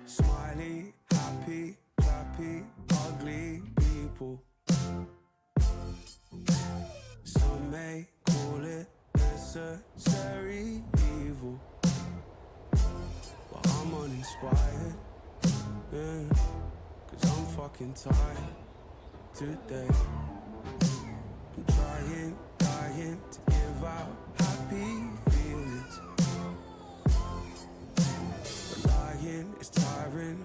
Smiley, happy, clappy, ugly people. Some may call it necessary evil, but I'm uninspired, yeah, 'cause I'm fucking tired today. I'm trying, dying to give out happy feelings, but lying is tiring.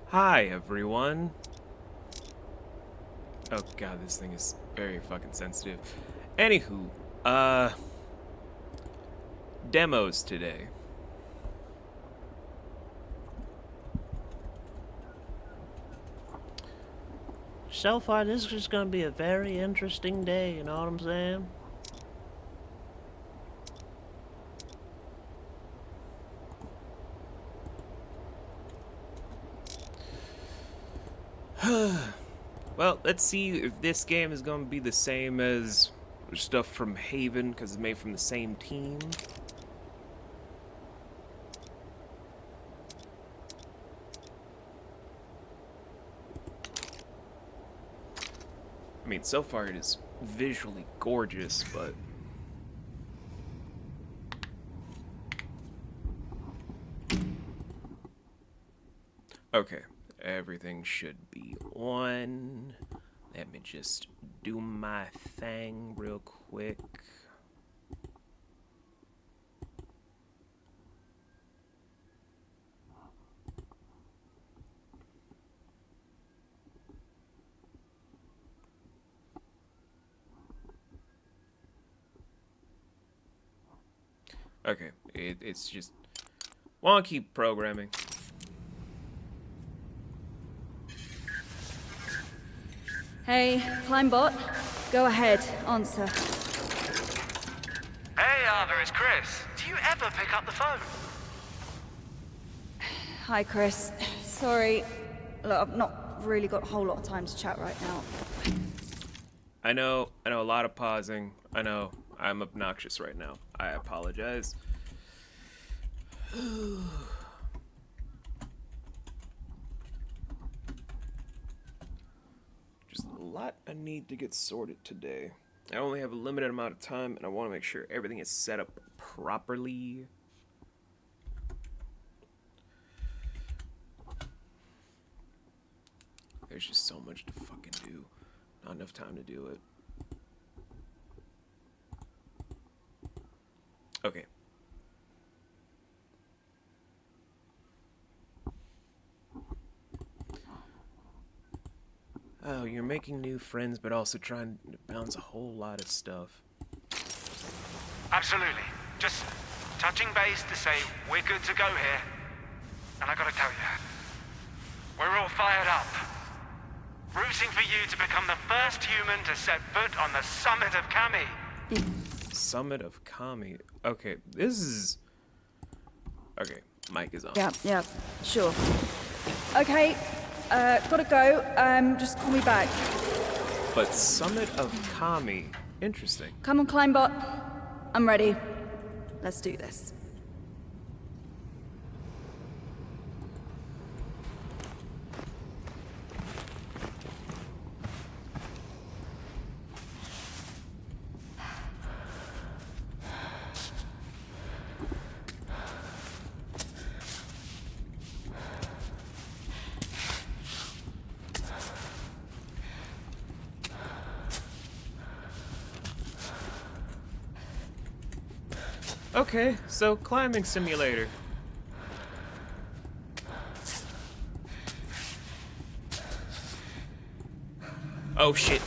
Hi, everyone. Oh god, this thing is very fucking sensitive. Anywho, demos today. So far, this is just gonna be a very interesting day, you know what I'm saying? Well, let's see if this game is going to be the same as stuff from Haven, because it's made from the same team. I mean, so far it is visually gorgeous, but... Okay, everything should be on. Let me just do my thing real quick. Okay, it's just wonky programming. Hey, Climbot. Go ahead, answer. Hey, Arthur, it's Chris. Do you ever pick up the phone? Hi, Chris. Sorry. Look, I've not really got a whole lot of time to chat right now. I know a lot of pausing. I know I'm obnoxious right now. I apologize. Just a lot I need to get sorted today. I only have a limited amount of time, and I want to make sure everything is set up properly. There's just so much to fucking do. Not enough time to do it. Okay. Oh, you're making new friends, but also trying to balance a whole lot of stuff. Absolutely. Just touching base to say we're good to go here. And I gotta tell you, we're all fired up. Rooting for you to become the first human to set foot on the summit of Kami. Summit of Kami. Okay, this is... Okay, mic is on. Yeah, sure. Okay, gotta go. Just call me back. But Summit of Kami. Interesting. Come on, Climbot. I'm ready. Let's do this. Okay, so climbing simulator. Oh shit.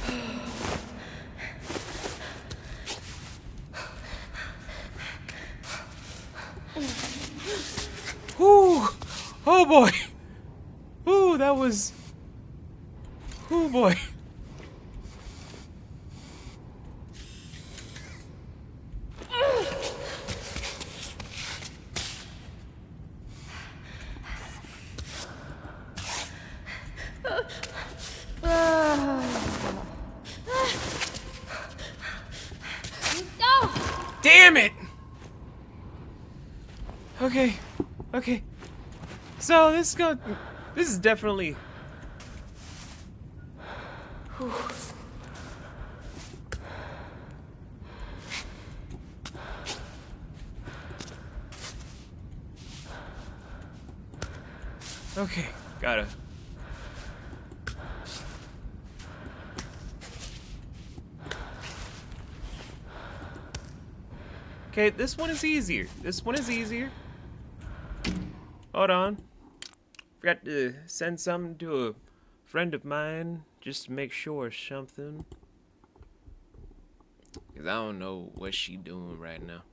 Whew. Oh boy. Ooh, that was... Oh boy. Damn it! Okay. So this is definitely... Whew. Okay, gotta... Okay, this one is easier. Hold on. Forgot to send something to a friend of mine just to make sure of something. Because I don't know what she doing right now.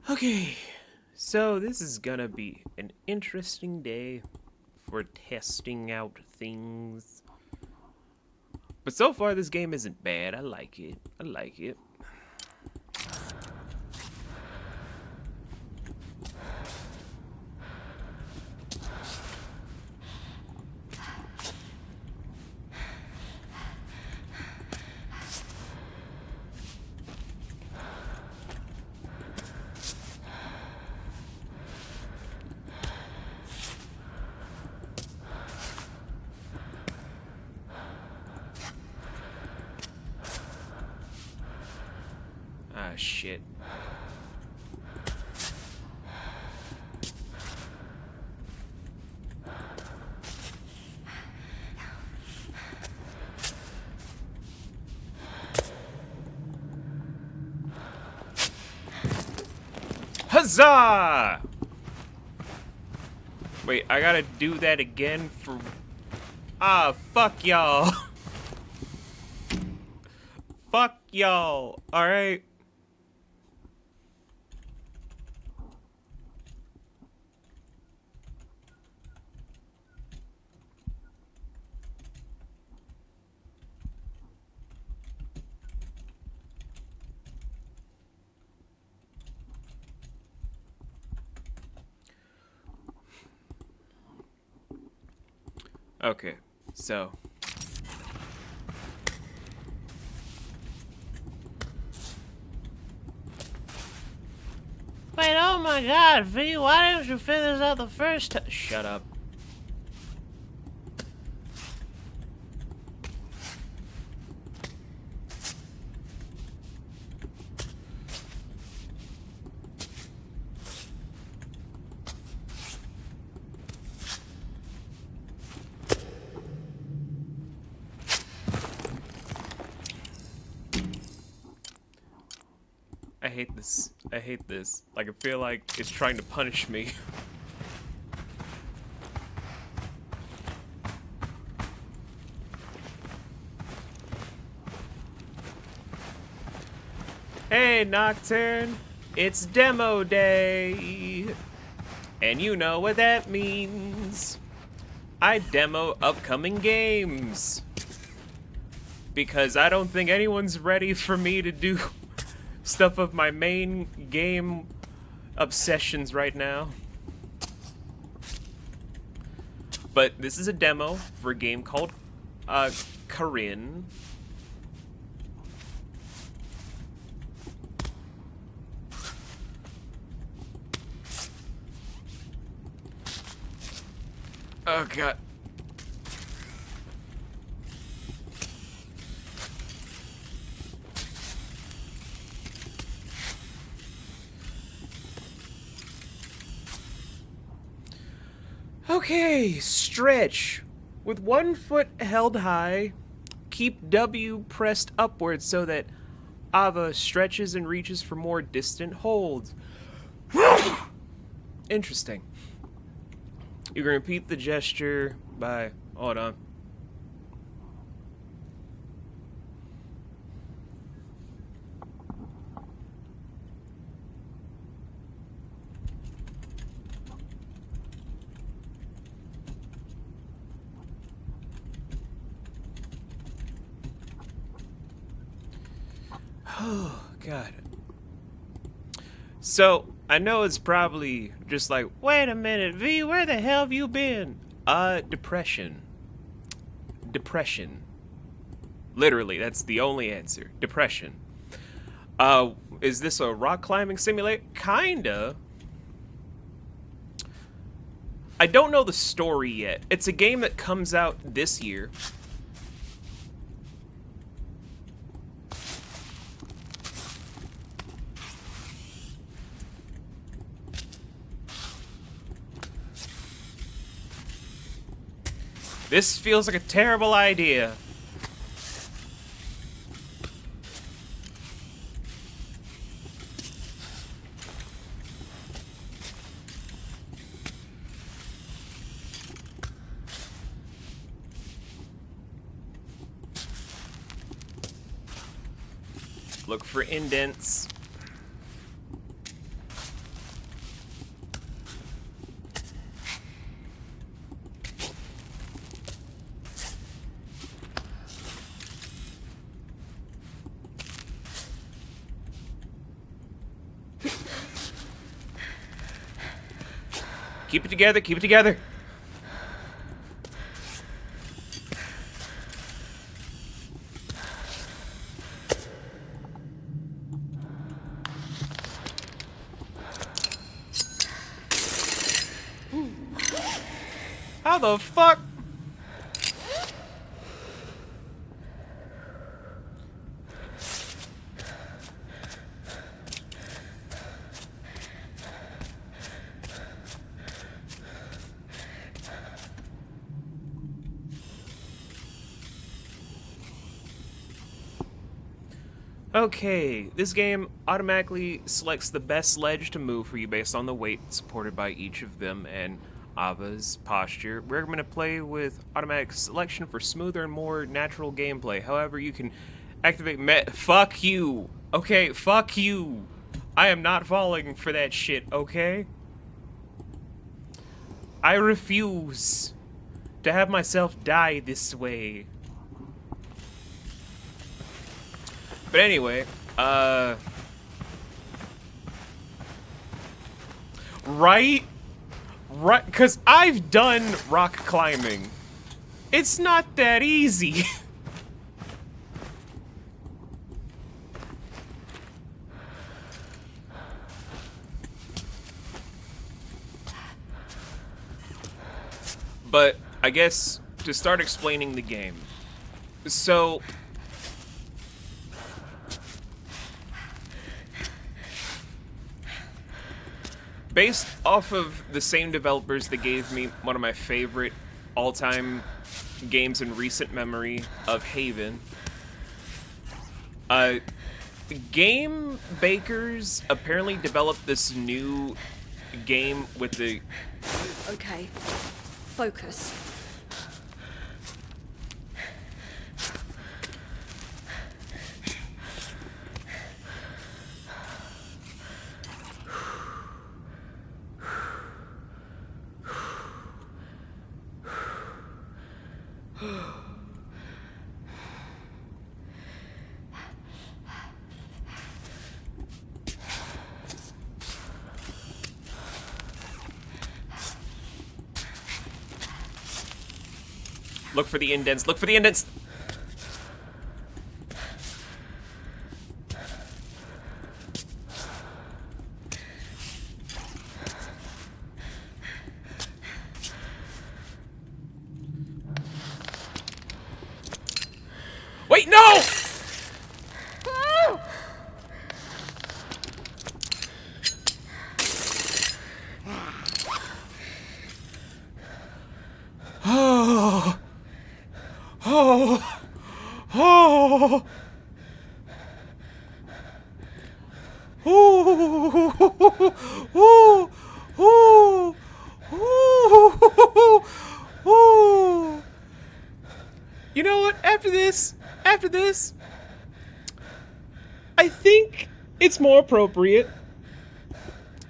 Okay, so this is gonna be an interesting day for testing out things. But so far, this game isn't bad. I like it. I like it. Ah, shit. Huzzah! Wait, I gotta do that again for... Ah, fuck y'all. Fuck y'all, alright? Okay, so... Wait, oh my god, V, why didn't you figure this out the first time? Shut up. I hate this. I hate this. Like, I feel like it's trying to punish me. Hey, Nocturne. It's demo day. And you know what that means. I demo upcoming games. Because I don't think anyone's ready for me to do stuff of my main game obsessions right now. But this is a demo for a game called Cairn. Oh god. Okay, stretch. With one foot held high, keep W pressed upwards so that Ava stretches and reaches for more distant holds. Interesting. You can repeat the gesture by... Hold on. Oh, God. So, I know it's probably just like, Wait a minute, V, where the hell have you been? Depression. Depression. Literally, that's the only answer. Depression. Is this a rock climbing simulator? Kinda. I don't know the story yet. It's a game that comes out this year. This feels like a terrible idea. Look for indents. Keep it together, keep it together. How the fuck? Okay, this game automatically selects the best ledge to move for you based on the weight supported by each of them and Ava's posture. We're going to play with automatic selection for smoother and more natural gameplay. However, you can activate fuck you. Okay, fuck you. I am not falling for that shit, okay? I refuse to have myself die this way. But anyway, right, because I've done rock climbing. It's not that easy. But I guess to start explaining the game. So based off of the same developers that gave me one of my favorite all-time games in recent memory of Haven, game bakers apparently developed this new game with the... Okay, focus. Look for the indents, look for the indents! Wait, no! Oh. Oh. Oh. Oh. Oh. Oh. You know what? After this, I think it's more appropriate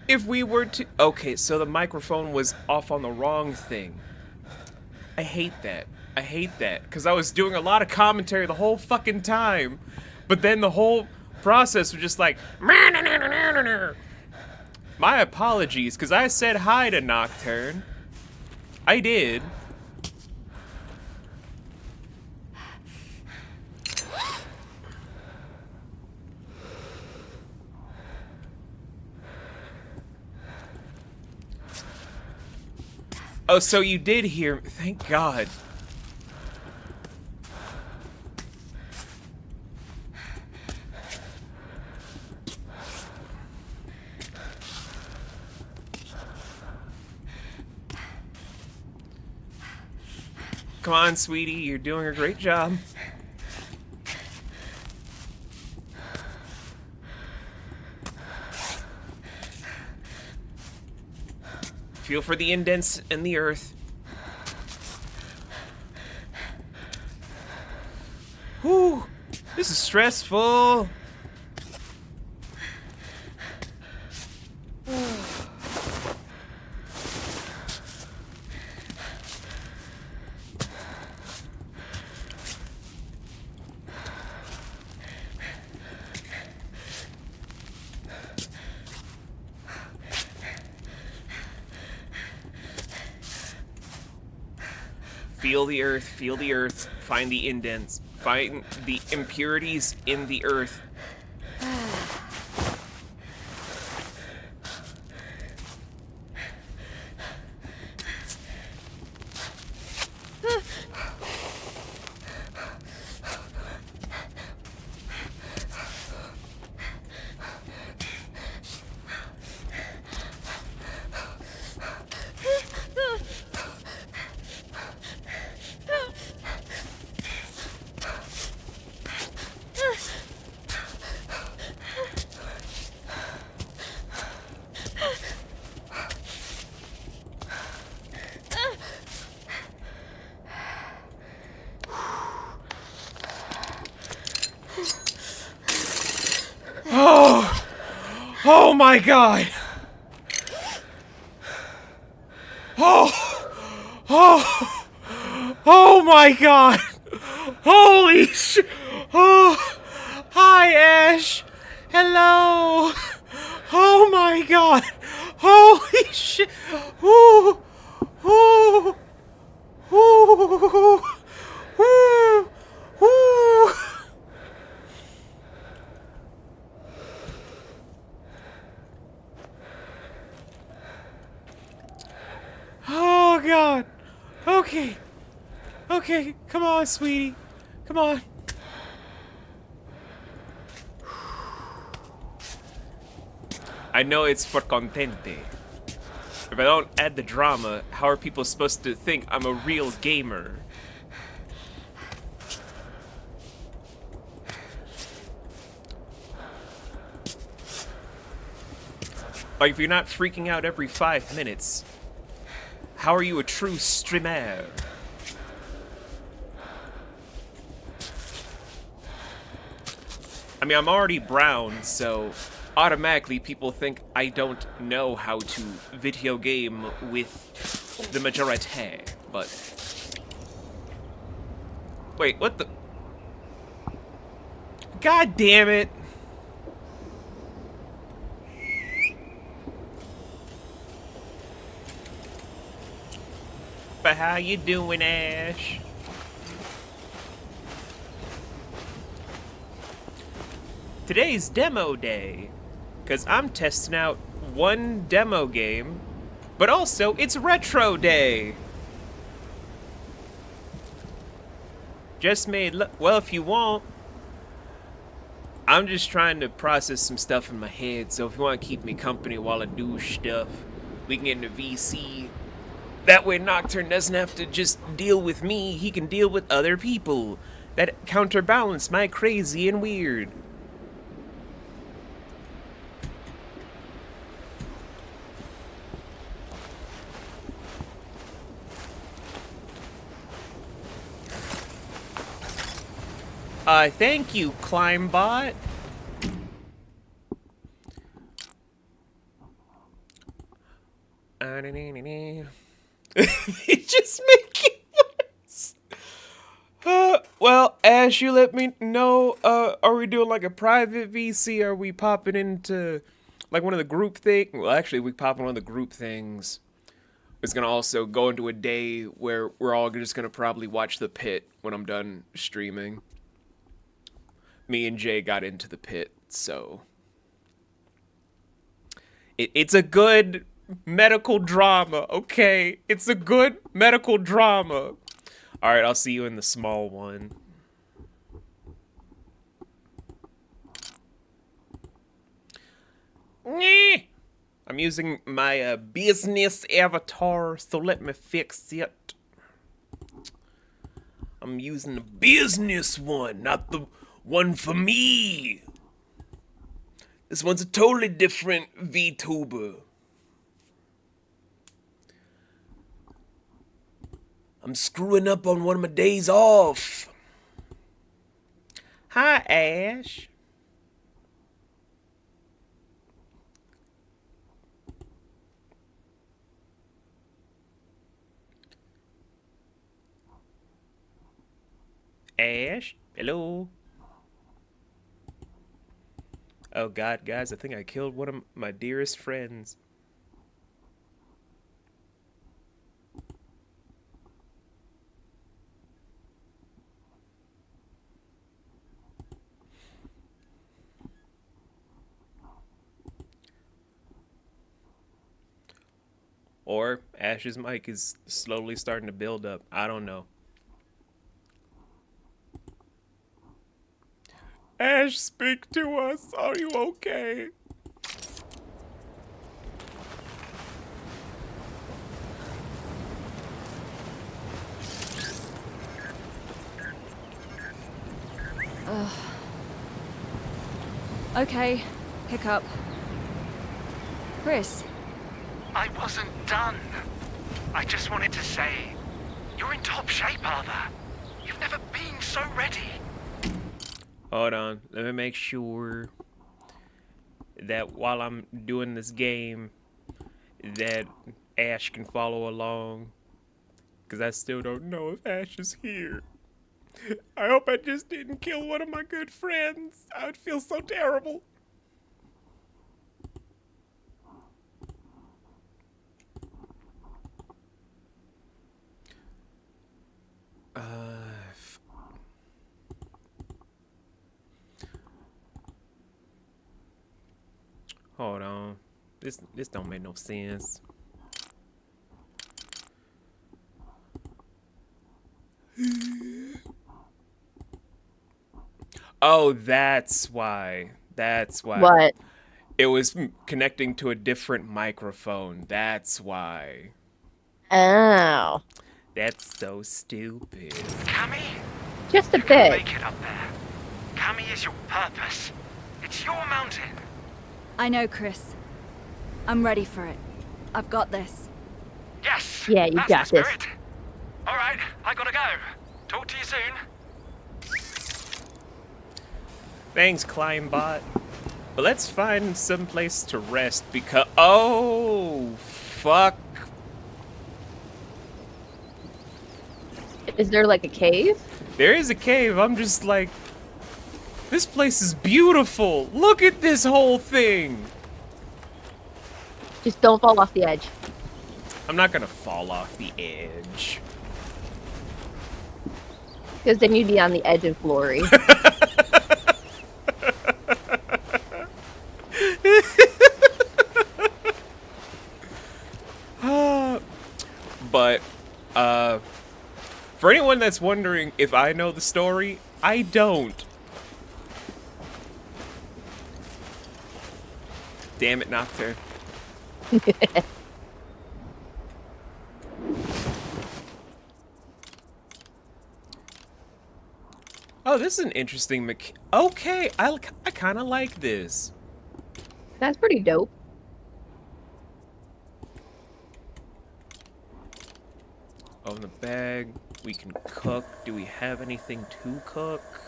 if we were to... Okay, so the microphone was off on the wrong thing. I hate that. I hate that, because I was doing a lot of commentary the whole fucking time, but then the whole process was just like... My apologies, because I said hi to Nocturne. I did. Oh, so you did hear... Thank God. Come on, sweetie, you're doing a great job. Feel for the indents in the earth. Whew, this is stressful. Feel the earth, find the indents, find the impurities in the earth. Oh my god! Oh my god! Holy sh! Oh, hi Ash! Hello! Oh my god! Holy shit! Ooh! Ooh! Ooh! Ooh! Ooh! Oh god! Okay. Okay, come on, sweetie. Come on. I know it's for contente. If I don't add the drama, how are people supposed to think I'm a real gamer? Like, if you're not freaking out every 5 minutes, how are you a true streamer? I mean, I'm already brown, so automatically people think I don't know how to video game with the majority, but... Wait, what the... God damn it! But how you doing, Ash? Today's demo day, because I'm testing out one demo game, but also it's retro day. Just made, well, if you want, I'm just trying to process some stuff in my head, so if you want to keep me company while I do stuff, we can get into VC. That way Nocturne doesn't have to just deal with me, he can deal with other people that counterbalance my crazy and weird. Thank you, Climbot. It just make it worse. Well, Ash, you let me know, are we doing like a private VC? Are we popping into like one of the group things? Well, actually, we pop in one of the group things. It's gonna also go into a day where we're all just gonna probably watch the pit when I'm done streaming. Me and Jay got into the pit, so it's a good medical drama, okay? It's a good medical drama. All right, I'll see you in the small one. I'm using my business avatar, so let me fix it. I'm using the business one, not the one for me. This one's a totally different VTuber. I'm screwing up on one of my days off. Hi, Ash. Ash? Hello? Oh god, guys, I think I killed one of my dearest friends. Or Ash's mic is slowly starting to build up. I don't know. Ash, speak to us. Are you okay? Okay, hiccup. Chris, I wasn't done. I just wanted to say, you're in top shape, Arthur. You've never been so ready. Hold on. Let me make sure that while I'm doing this game, that Ash can follow along. Because I still don't know if Ash is here. I hope I just didn't kill one of my good friends. I would feel so terrible. Hold on. This don't make no sense. Oh, that's why. That's why. What? It was connecting to a different microphone. That's why. Oh. That's so stupid. Cammy, Just a you're gonna bit. make it up there. Cammy is your purpose. It's your mountain. I know, Chris. I'm ready for it. I've got this. Yes. Yeah, you that's got the this. spirit. All right, I gotta go. Talk to you soon. Thanks, Climbot. But let's find some place to rest because... Oh, fuck. Is there like a cave? There is a cave. I'm just like... This place is beautiful. Look at this whole thing. Just don't fall off the edge. I'm not gonna fall off the edge. Because then you'd be on the edge of glory. But, for anyone that's wondering if I know the story, I don't. Damn it, Nocturne. Oh, this is an interesting Okay, I kind of like this. That's pretty dope. Open the bag. We can cook. Do we have anything to cook?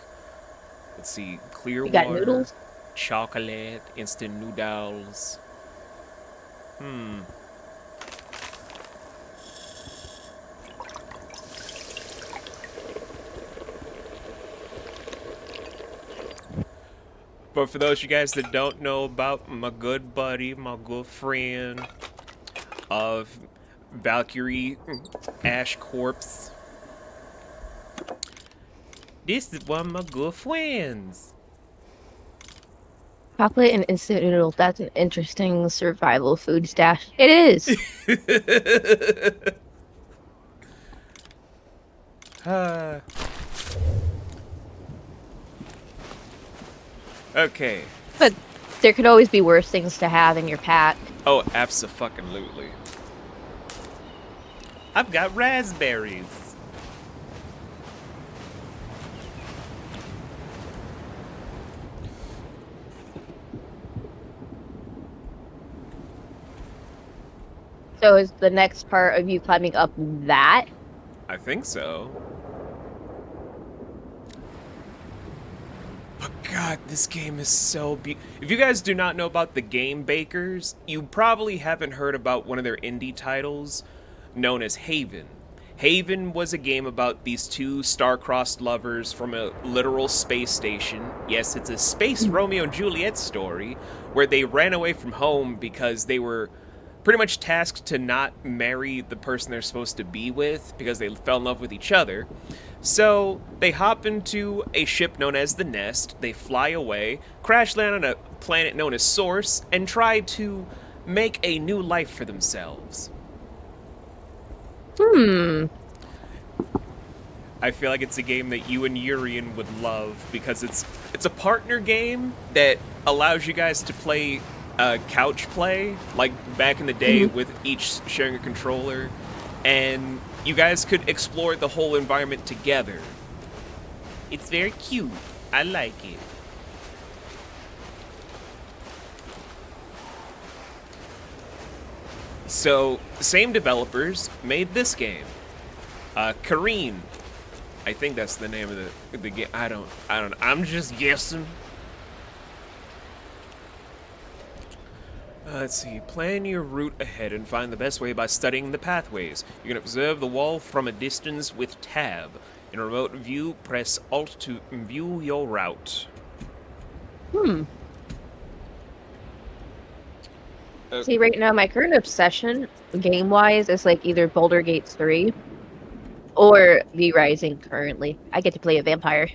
Let's see. Clear You got water, noodles? chocolate, instant noodles. But for those of you guys that don't know about my good buddy, my good friend of Valkyrie Ash Corpse, this is one of my good friends. Chocolate and instant noodles. That's an interesting survival food stash. It is. Okay. But there could always be worse things to have in your pack. Oh, abso-fucking-lutely. I've got raspberries. So is the next part of you climbing up that? I think so. But God, this game is so beautiful. If you guys do not know about the Game Bakers, you probably haven't heard about one of their indie titles known as Haven. Haven was a game about these two star-crossed lovers from a literal space station. Yes, it's a space Romeo and Juliet story where they ran away from home because they were pretty much tasked to not marry the person they're supposed to be with because they fell in love with each other. So they hop into a ship known as the Nest, they fly away, crash land on a planet known as Source, and try to make a new life for themselves. I feel like it's a game that you and Urian would love because it's a partner game that allows you guys to play couch play, like back in the day with each sharing a controller, and you guys could explore the whole environment together. It's very cute. I like it. So, same developers made this game. Cairn. I think that's the name of the game. I don't. I'm just guessing. Let's see. Plan your route ahead and find the best way by studying the pathways. You can observe the wall from a distance with Tab. In remote view, press Alt to view your route. See, right now, my current obsession, game-wise, is like either Boulder Gates 3 or V Rising currently. I get to play a vampire.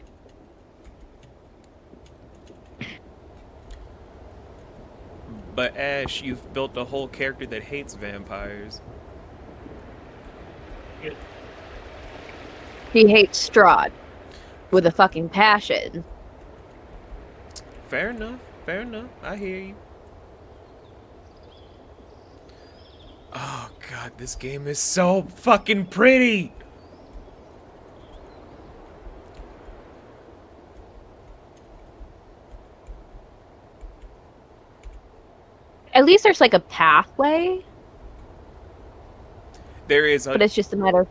But Ash, you've built a whole character that hates vampires. He hates Strahd with a fucking passion. Fair enough. Fair enough. I hear you. Oh god, this game is so fucking pretty! At least there's like a pathway, There is a but it's just a matter of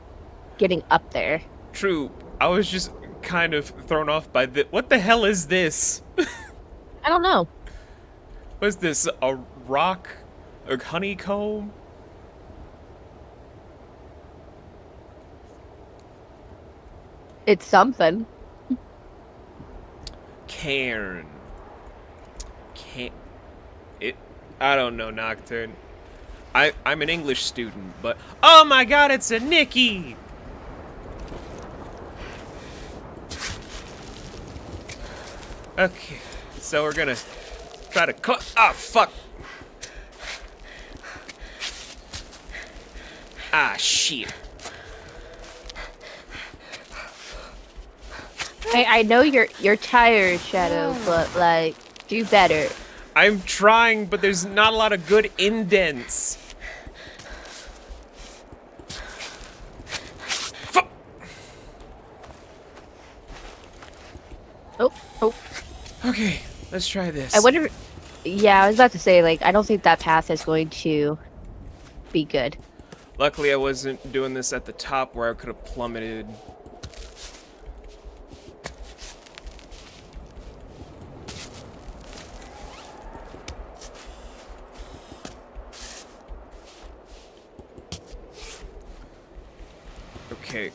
getting up there. true. I was just kind of thrown off by the. What the hell is this? I don't know. What is this? A rock? A honeycomb? It's something. Cairn. I don't know, Nocturne. I'm an English student, but oh my god, it's a Nikki! Okay, so we're gonna try to ah, fuck! Ah, shit. I know you're tired, Shadow, but like, do better. I'm trying, but there's not a lot of good indents. Fuck! Oh. Okay, let's try this. I wonder. Yeah, I was about to say, like, I don't think that path is going to be good. Luckily, I wasn't doing this at the top where I could have plummeted. Okay.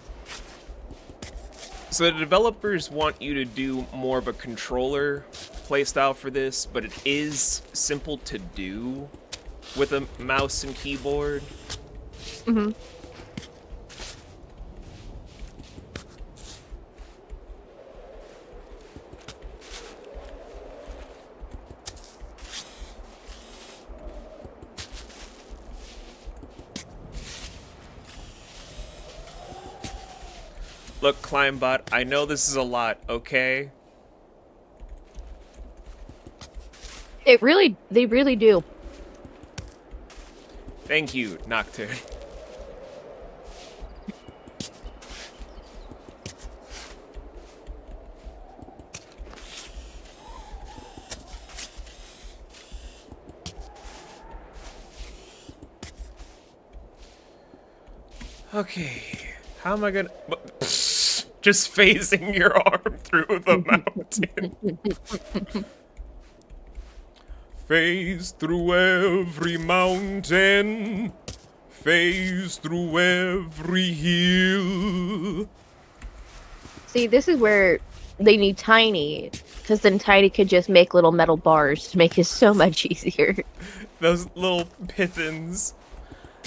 So the developers want you to do more of a controller playstyle for this, but it is simple to do with a mouse and keyboard. Mm-hmm. Look, Climbot, I know this is a lot, okay? They really do. Thank you, Nocturne. Okay, how am I gonna... Just phasing your arm through the mountain. Phase through every mountain. Phase through every hill. See, this is where they need Tiny, because then Tiny could just make little metal bars to make it so much easier. Those little pithins.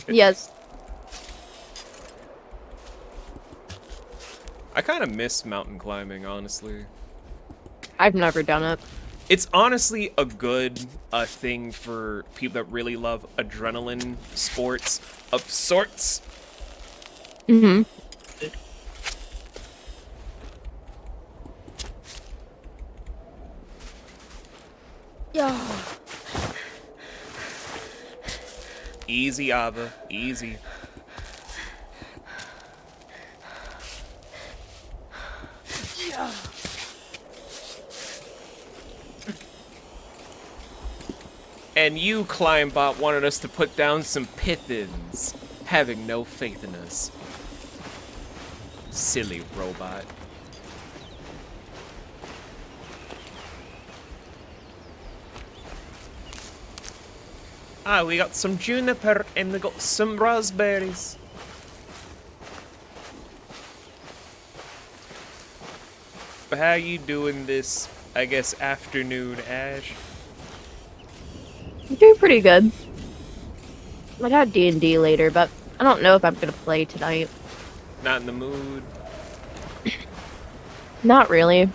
Yes. I kind of miss mountain climbing, honestly. I've never done it. It's honestly a good thing for people that really love adrenaline sports of sorts. Mm-hmm. Yeah. Easy, Ava. Easy. And you, Climbot, wanted us to put down some pithins, having no faith in us. Silly robot. Ah, we got some juniper and we got some raspberries. How you doing this, I guess, afternoon, Ash? I'm doing pretty good. I got D&D later, but I don't know if I'm gonna play tonight. Not in the mood? Not really.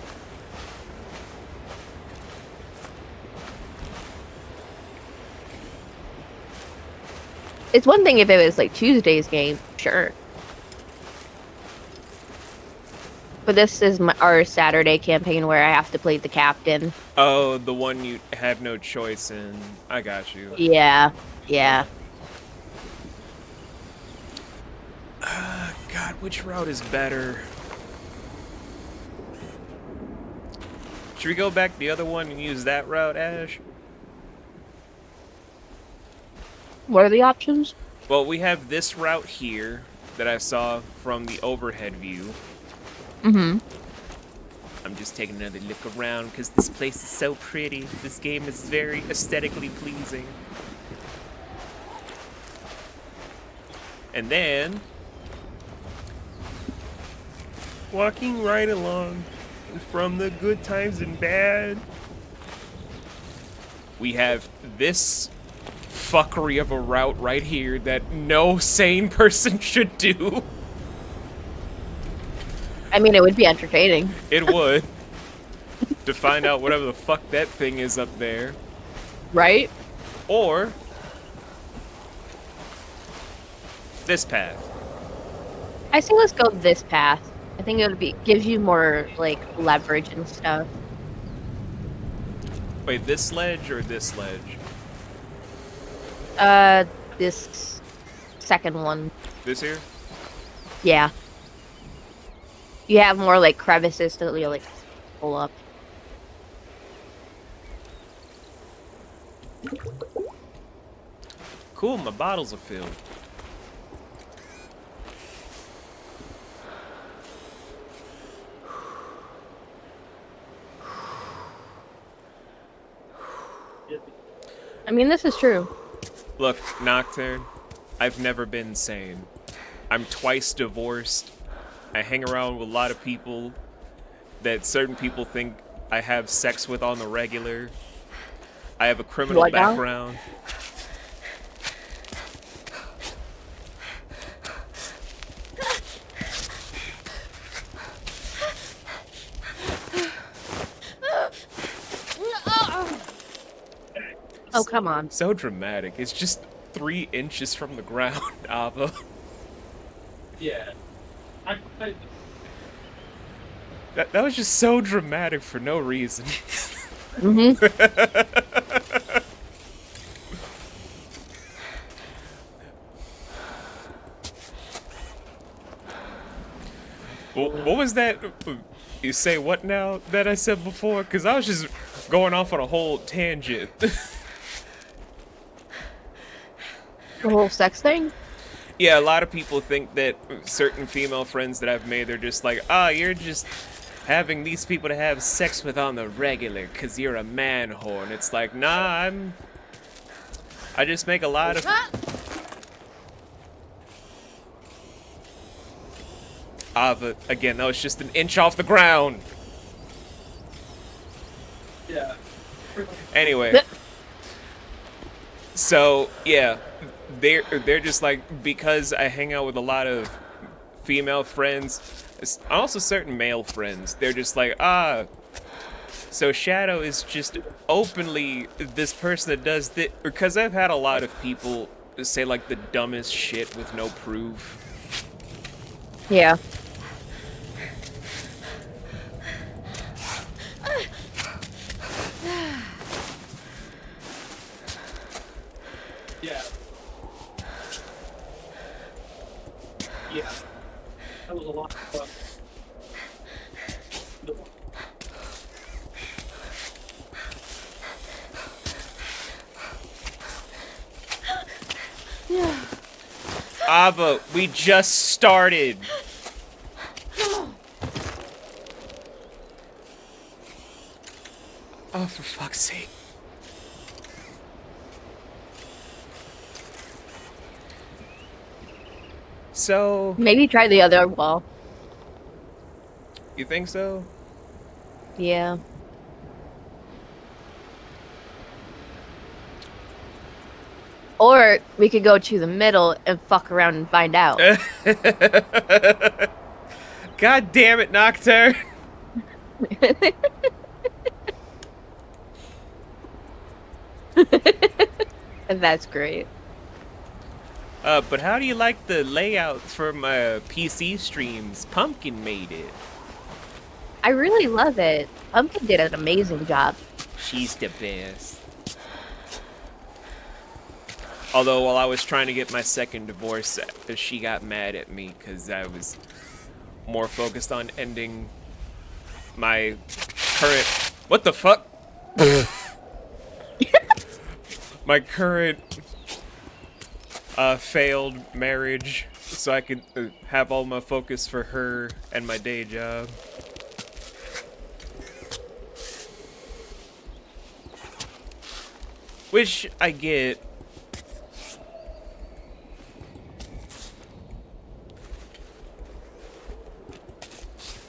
It's one thing if it was like Tuesday's game, sure. But this is our Saturday campaign where I have to play the captain. Oh, the one you have no choice in. I got you. Yeah, yeah. God, which route is better? Should we go back the other one and use that route, Ash? What are the options? Well, we have this route here that I saw from the overhead view. Mm-hmm. I'm just taking another look around because this place is so pretty. This game is very aesthetically pleasing. And then, walking right along from the good times and bad, we have this fuckery of a route right here that no sane person should do. I mean, it would be entertaining. It would. To find out whatever the fuck that thing is up there. Right? Or this path. I say let's go this path. I think it would be gives you more like leverage and stuff. Wait, this ledge or this ledge? This second one. This here? Yeah. You have more like crevices to like pull up. Cool, my bottles are filled. I mean, this is true. Look, Nocturne, I've never been sane. I'm twice divorced. I hang around with a lot of people that certain people think I have sex with on the regular. I have a criminal What now? background. Oh, come on. So dramatic. It's just 3 inches from the ground, Ava. Yeah. I That was just so dramatic for no reason. Mm-hmm. What was that? You say what now that I said before? Because I was just going off on a whole tangent. The whole sex thing? Yeah, a lot of people think that certain female friends that I've made, they're just like, ah, you're just having these people to have sex with on the regular because you're a man whore. And it's like, nah, I just make a lot of... Ava, again, that was just an inch off the ground. yeah. Anyway. So, yeah, they're just like, because I hang out with a lot of female friends, also certain male friends, they're just like, ah, so Shadow is just openly this person that does this, because I've had a lot of people say like the dumbest shit with no proof. Yeah. Yeah. Yeah. That was a lot of fun. Ava, we just started. Oh, for fuck's sake. So, Maybe try the other wall. you think so? Yeah. Or we could go to the middle and fuck around and find out. God damn it, Nocturne. And that's great. But how do you like the layout from PC streams? Pumpkin made it. I really love it. Pumpkin did an amazing job. She's the best. Although while I was trying to get my second divorce, she got mad at me because I was more focused on ending my current... What the fuck? My current failed marriage, so I could have all my focus for her and my day job. Which I get.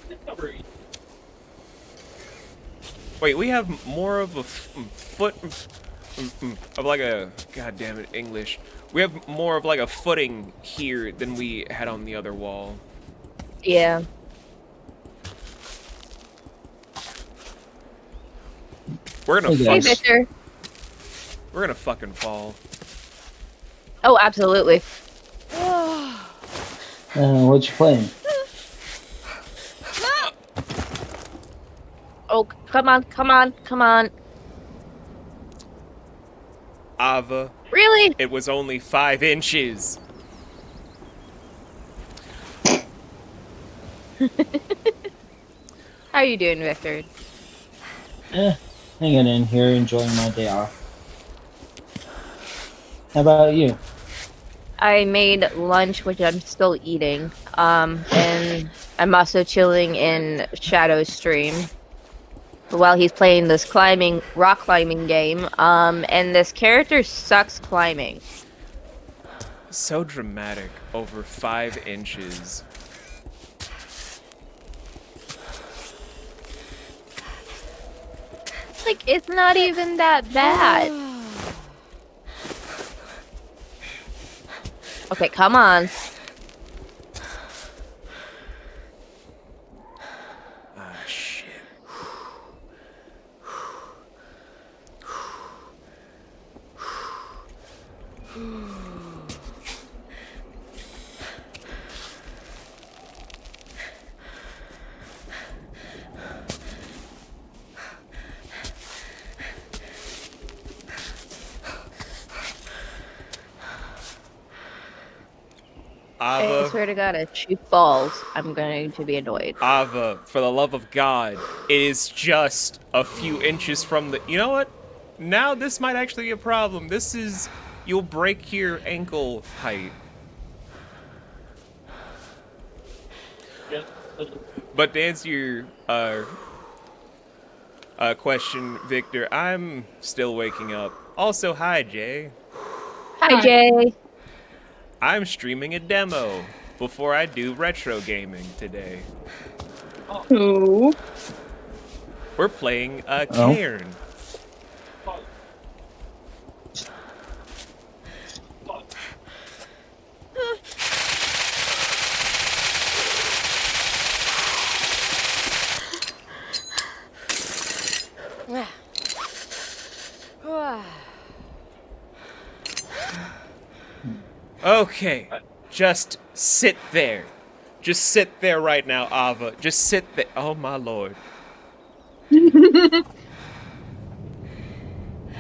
Discovery. Wait, we have more of a foot of like a, god damn it, English. We have more of like a footing here than we had on the other wall. Yeah. We're gonna Hey, Victor. We're gonna fucking fall. Oh, absolutely. What you playing? Oh, come on, come on, come on. Ava, Really? it was only 5 inches. How are you doing, Victor? Hanging in here, enjoying my day off. How about you? I made lunch, which I'm still eating. And I'm also chilling in Shadow's stream while he's playing this rock climbing game. And this character sucks climbing. So dramatic. Over 5 inches. Like, it's not even that bad. Okay, come on. Ah, shit. I swear to God, if she falls, I'm going to be annoyed. Ava, for the love of God, it is just a few inches from the... You know what? Now this might actually be a problem. This is... You'll break your ankle height. Yeah. But to answer your question, Victor, I'm still waking up. Also, hi, Jay. Hi, Jay. I'm streaming a demo before I do retro gaming today. Ooh. We're playing Cairn. Okay, just sit there. Just sit there right now, Ava. Just sit there. Oh my lord.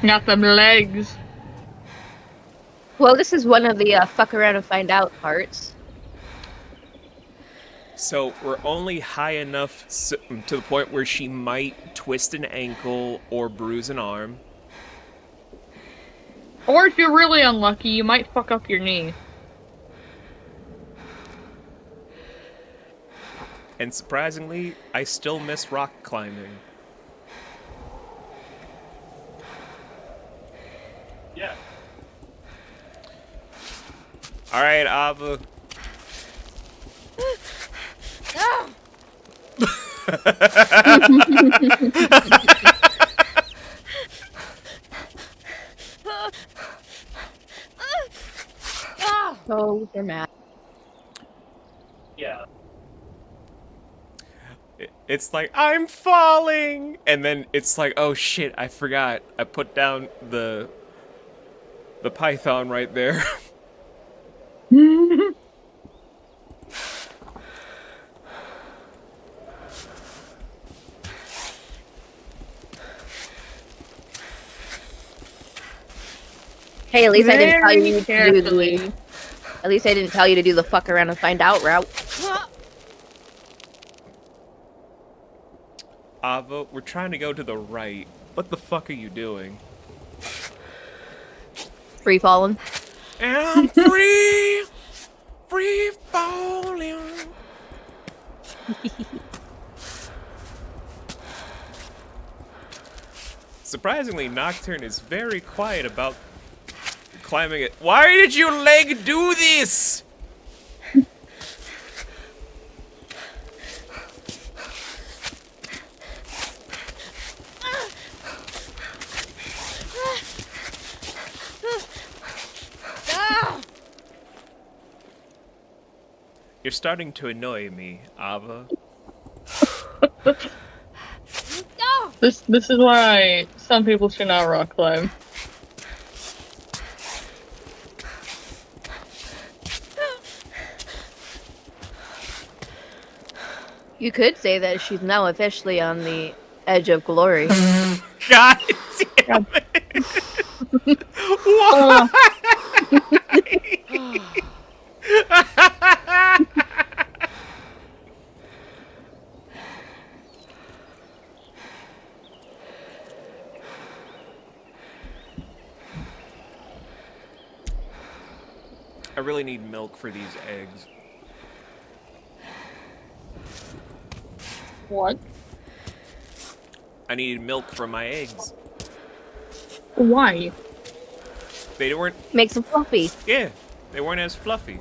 Got them legs. Well, this is one of the fuck around and find out parts. So we're only high enough to the point where she might twist an ankle or bruise an arm. Or if you're really unlucky, you might fuck up your knee. And surprisingly, I still miss rock climbing. Yeah. All right, Ava. So dramatic. Yeah. It's like, I'm falling! And then it's like, oh shit, I forgot. I put down the python right there. Hey, at least I didn't tell Very you to do carefully. the. At least I didn't tell you to do the fuck around and find out route. Ava, we're trying to go to the right. What the fuck are you doing? Free falling. And I'm free! Free falling! Surprisingly, Nocturne is very quiet about climbing it. Why did your leg do this? You're starting to annoy me, Ava. This is why some people should not rock climb. You could say that she's now officially on the edge of glory. God damn it! Why? I really need milk for these eggs. What? I needed milk for my eggs. Why? They weren't. Makes them fluffy. Yeah, they weren't as fluffy.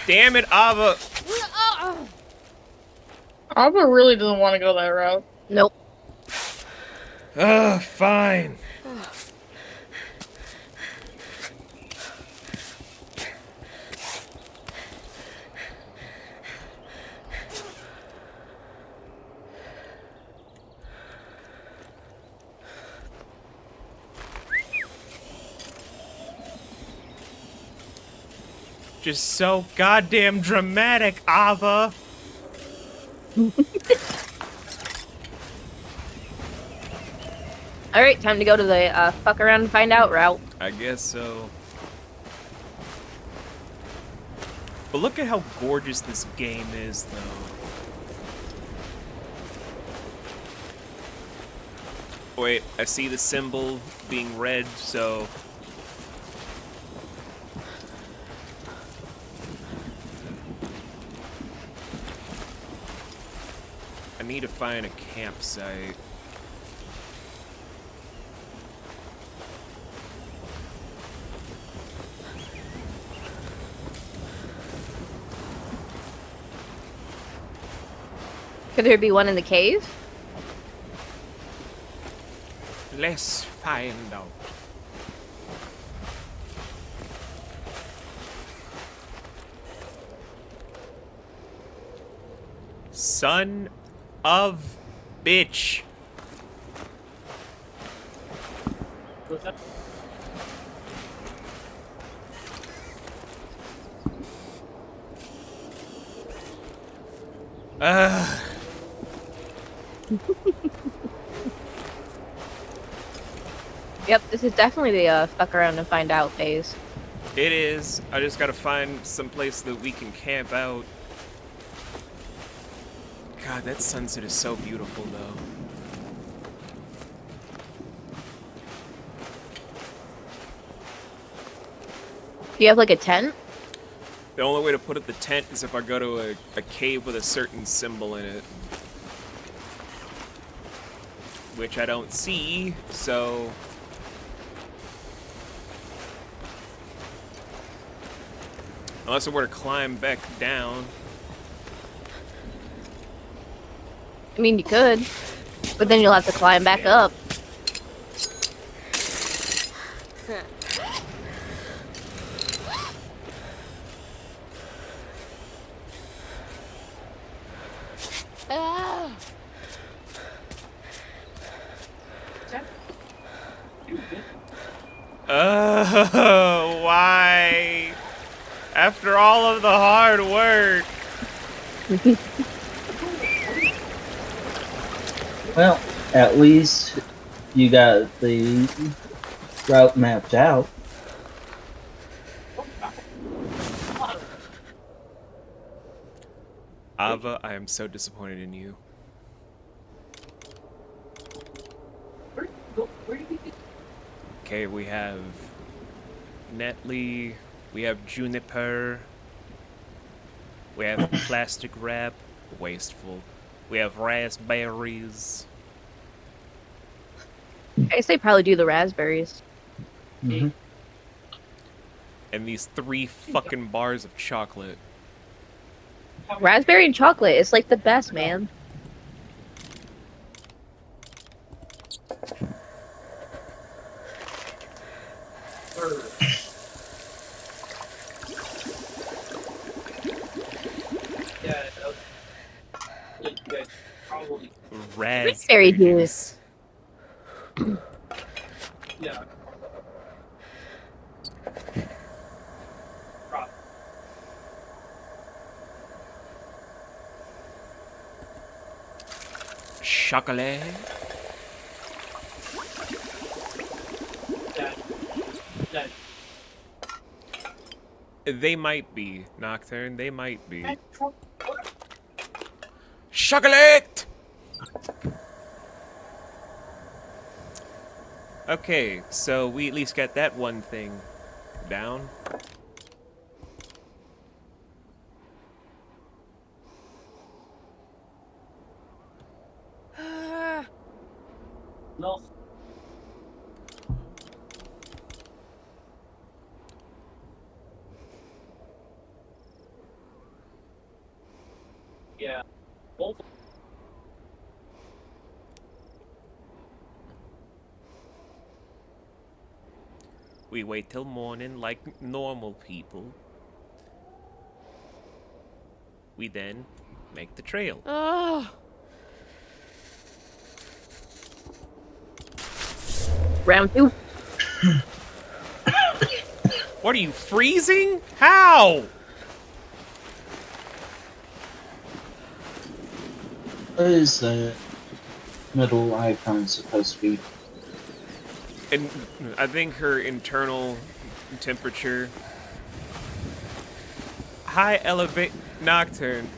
Damn it, Ava! Ava really doesn't want to go that route. Nope. Ugh, fine. Just so goddamn dramatic, Ava. Alright, time to go to the fuck around and find out route. I guess so. But look at how gorgeous this game is, though. Wait, I see the symbol being red, so... I need to find a campsite. Could there be one in the cave? Let's find out. Son of bitch. What's that? Yep, this is definitely the fuck around and find out phase. It is. I just gotta find some place that we can camp out. God, that sunset is so beautiful, though. Do you have like a tent? The only way to put up the tent is if I go to a cave with a certain symbol in it. Which I don't see, so... Unless I were to climb back down. I mean, you could, but then you'll have to climb back up. Why? After all of the hard work. Well, at least you got the route mapped out. Ava, I am so disappointed in you. Where do you get? Okay, we have Netley, we have Juniper, we have plastic wrap, wasteful. We have raspberries. I guess they probably do the raspberries. Mm-hmm. And these 3 fucking bars of chocolate. Raspberry and chocolate is like the best, man. Yeah, probably. Raspberry juice. Yeah. Chocolate. That. They might be, Nocturne, they might be. Chocolate! Okay, so we at least got that one thing down. No. Yeah. Both. We wait till morning like normal people. We then make the trail. Round 2. What are you, freezing? How? What is the middle icon supposed to be? And I think her internal temperature. High elevate Nocturne.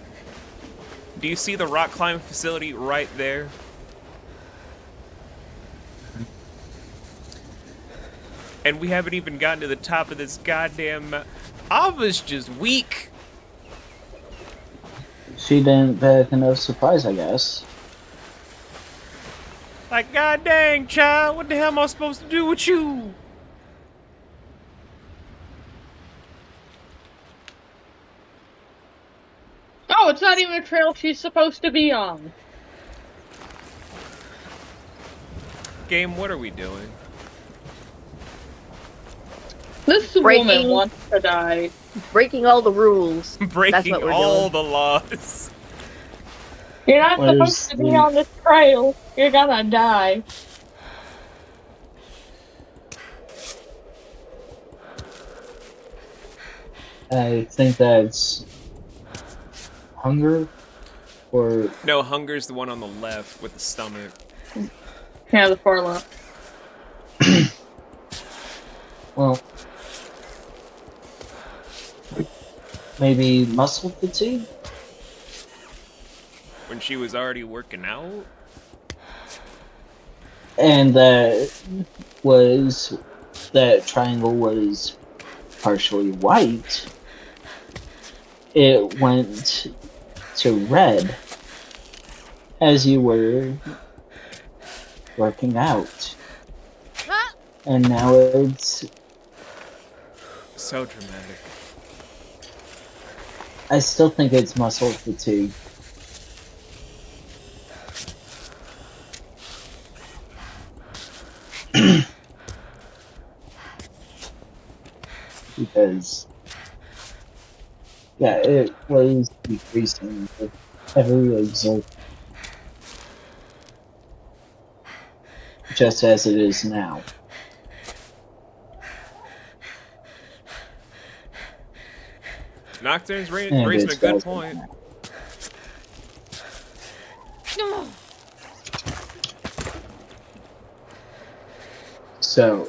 Do you see the rock climbing facility right there? And we haven't even gotten to the top of this goddamn... Ava's just weak. She didn't pack enough supplies, I guess. Like, god dang, child, what the hell am I supposed to do with you? Oh, it's not even a trail she's supposed to be on. Game, what are we doing? This woman wants to die. Breaking all the rules. That's Breaking what we're all doing. the laws. You're not Where's supposed to be the- on this trail. You're gonna die. I think that's hunger, or No, hunger's the one on the left with the stomach. Yeah, the far left. well, maybe muscle fatigue. When she was already working out? And that triangle was partially white. It went to red as you were working out. And now it's... So dramatic. I still think it's muscle fatigue. Because, yeah, it was decreasing with every exert, just as it is now. Nocturne's And raising a it's good also point. now. So,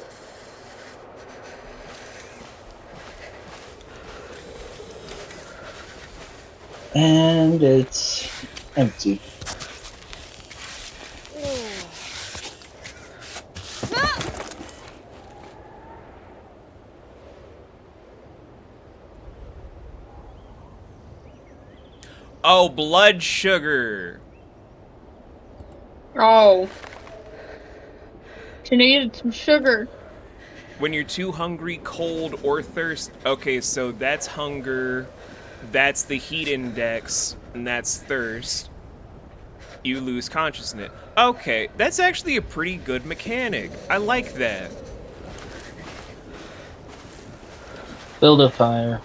and it's empty. Oh, blood sugar. Oh. She needed some sugar. When you're too hungry, cold, or thirst. Okay, so that's hunger. That's the heat index, and that's thirst. You lose consciousness. Okay, that's actually a pretty good mechanic. I like that. Build a fire.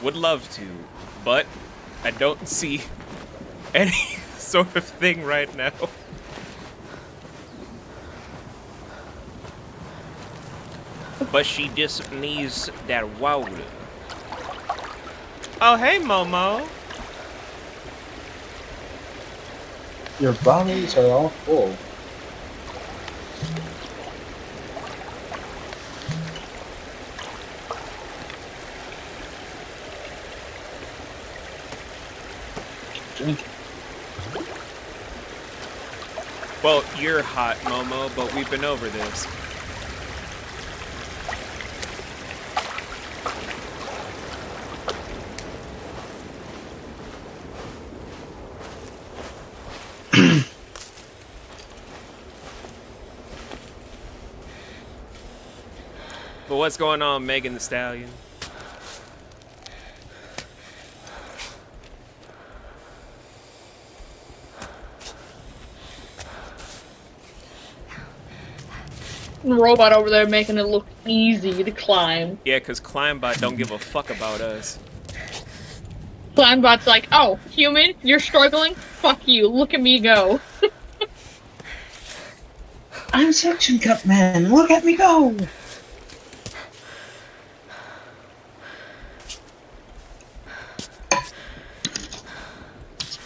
Would love to, but I don't see any sort of thing right now. But she just needs that water. Oh, hey, Momo. Your bodies are all full. Drink. Well, you're hot, Momo, but we've been over this. But what's going on, Megan Thee Stallion? The robot over there making it look easy to climb. Yeah, because Climbot don't give a fuck about us. Climbot's like, oh, human, you're struggling? Fuck you, look at me go. I'm Suction Cup Man, look at me go!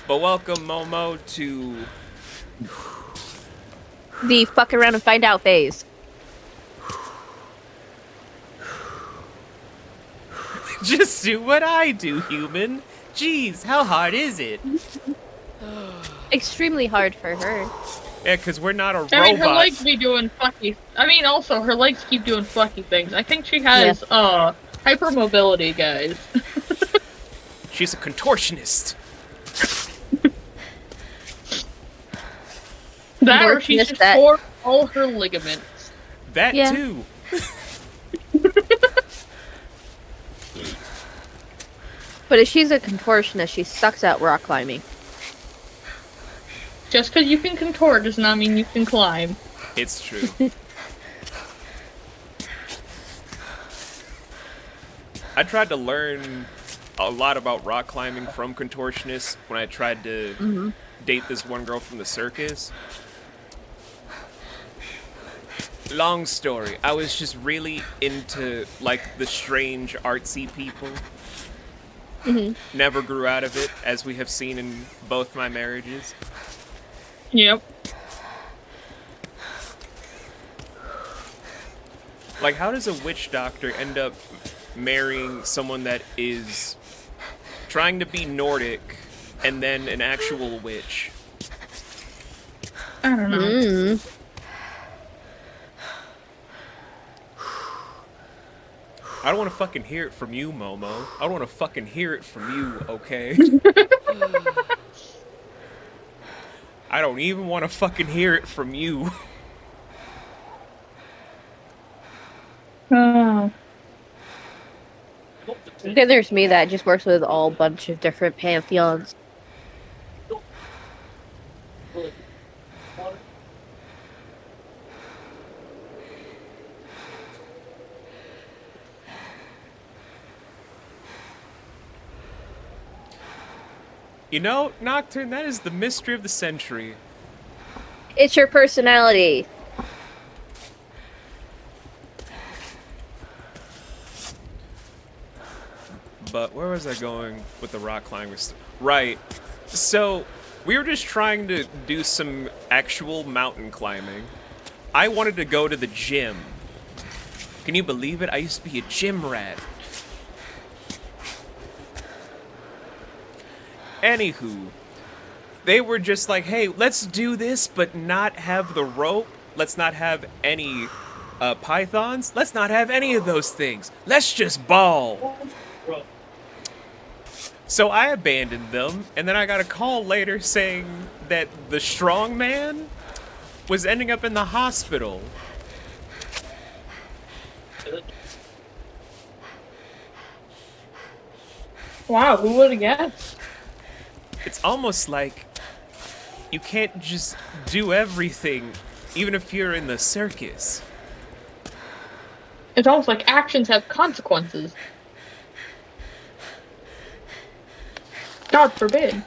But welcome, Momo, to... The fuck around and find out phase. Just do what I do, human. Jeez, how hard is it? Extremely hard for her. Yeah, because we're not a robot. I mean, her legs be doing fucky. I mean, also, her legs keep doing fucky things. I think she has, hypermobility, guys. She's a contortionist. That or she's just tore all her ligaments. That too. But if she's a contortionist, she sucks at rock climbing. Just because you can contort does not mean you can climb. It's true. I tried to learn a lot about rock climbing from contortionists when I tried to date this one girl from the circus. Long story. I was just really into like the strange artsy people. Never grew out of it, as we have seen in both my marriages. Yep. Like, how does a witch doctor end up marrying someone that is trying to be Nordic and then an actual witch? I don't know. I don't want to fucking hear it from you, Momo. I don't want to fucking hear it from you, okay? I don't even want to fucking hear it from you. Oh. Then there's me that just works with all bunch of different pantheons. You know, Nocturne, that is the mystery of the century. It's your personality. But where was I going with the rock climbers? Right. So, we were just trying to do some actual mountain climbing. I wanted to go to the gym. Can you believe it? I used to be a gym rat. Anywho, they were just like, hey, let's do this, but not have the rope. Let's not have any pythons. Let's not have any of those things. Let's just ball. So I abandoned them, and then I got a call later saying that the strong man was ending up in the hospital. Wow, who would have guessed? It's almost like you can't just do everything, even if you're in the circus. It's almost like actions have consequences. God forbid.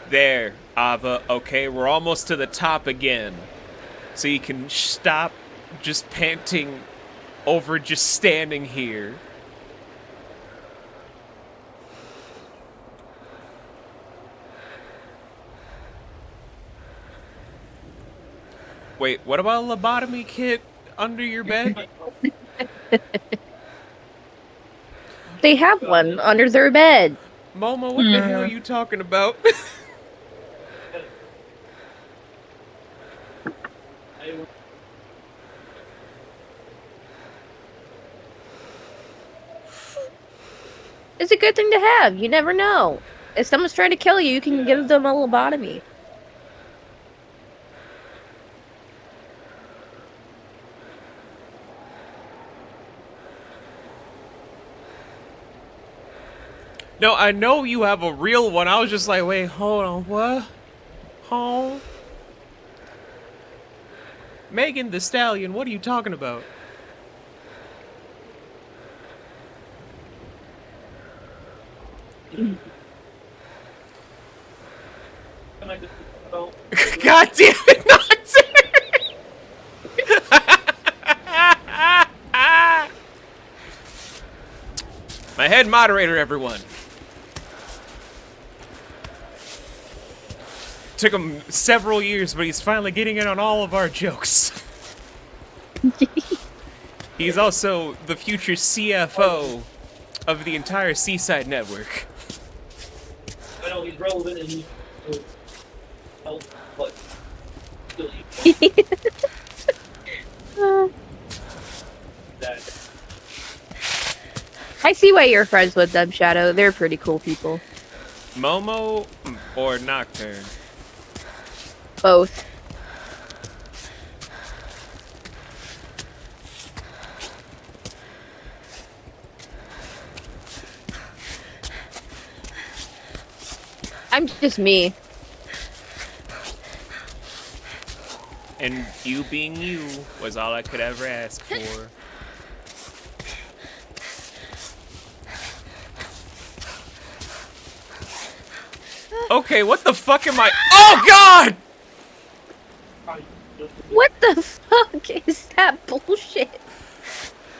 There, Ava. Okay, we're almost to the top again. So you can stop just panting over just standing here. Wait, what about a lobotomy kit under your bed? They have one under their bed. Momo, what the hell are you talking about? It's a good thing to have. You never know. If someone's trying to kill you, you can give them a lobotomy. No, I know you have a real one. I was just like, wait, hold on, what? Huh? Megan the Stallion, what are you talking about? God damn it, Nocturne! My head moderator, everyone. Took him several years, but he's finally getting in on all of our jokes. He's also the future CFO of the entire Seaside Network. I know he's relevant and he's help, but still that. I see why you're friends with them, Shadow. They're pretty cool people. Momo or Nocturne? Both. I'm just me. And you being you was all I could ever ask for. Okay, what the fuck am I? Oh God! What the fuck is that bullshit?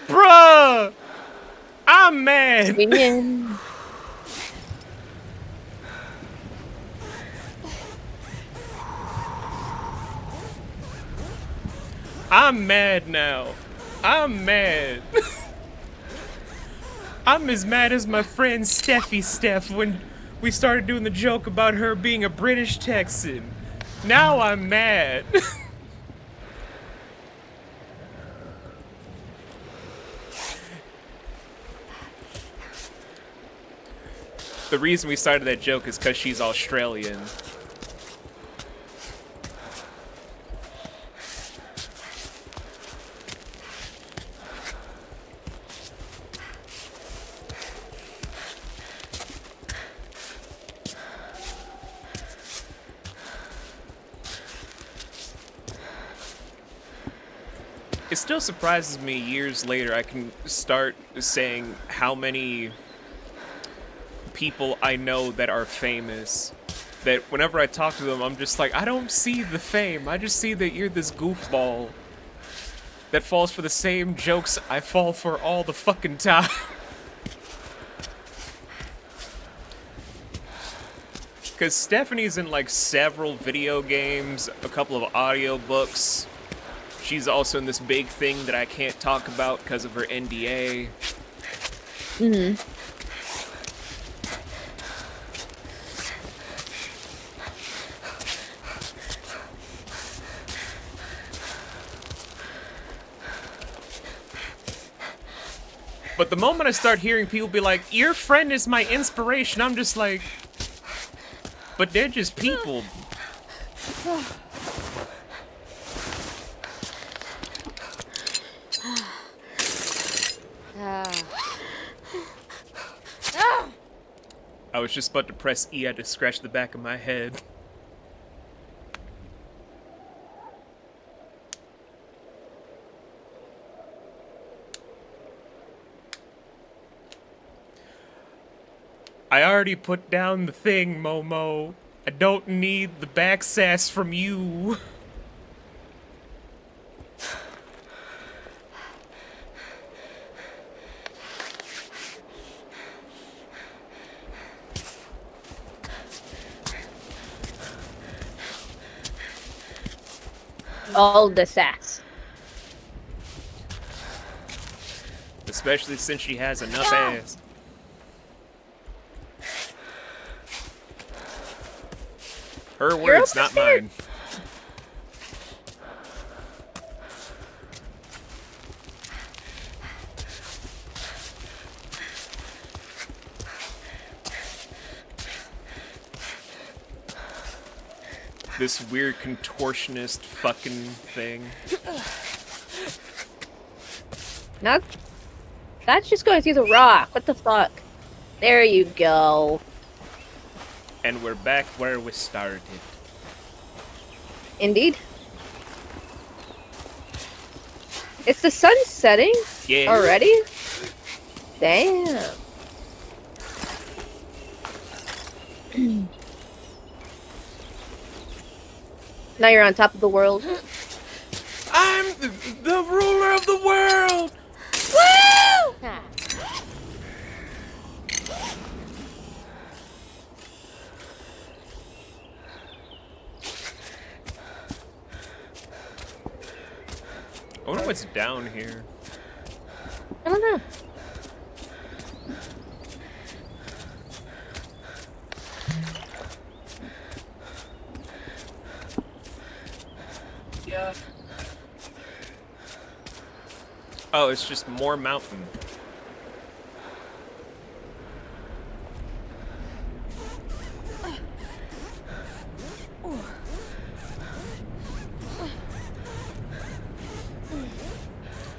Bruh! I'm mad. Minion. I'm mad now. I'm mad. I'm as mad as my friend Steffi Steph when we started doing the joke about her being a British Texan. Now I'm mad. The reason we started that joke is because she's Australian. It still surprises me years later I can start saying how many people I know that are famous. That whenever I talk to them, I'm just like, I don't see the fame. I just see that you're this goofball that falls for the same jokes I fall for all the fucking time. Because Stephanie's in like several video games, a couple of audiobooks. She's also in this big thing that I can't talk about because of her NDA. Mm-hmm. But the moment I start hearing people be like, your friend is my inspiration, I'm just like, but they're just people. I was just about to press E, I had to scratch the back of my head. I already put down the thing, Momo. I don't need the back sass from you. All the sass. Especially since she has enough ass. Her words, not mine. This weird contortionist fucking thing. No, that's just going through the rock. What the fuck? There you go. And we're back where we started. Indeed. It's the sun setting? Yeah. Already? Damn. Now you're on top of the world. I'm the ruler of the world! Woo! I wonder what's down here. I don't know. Yeah. Oh, it's just more mountain.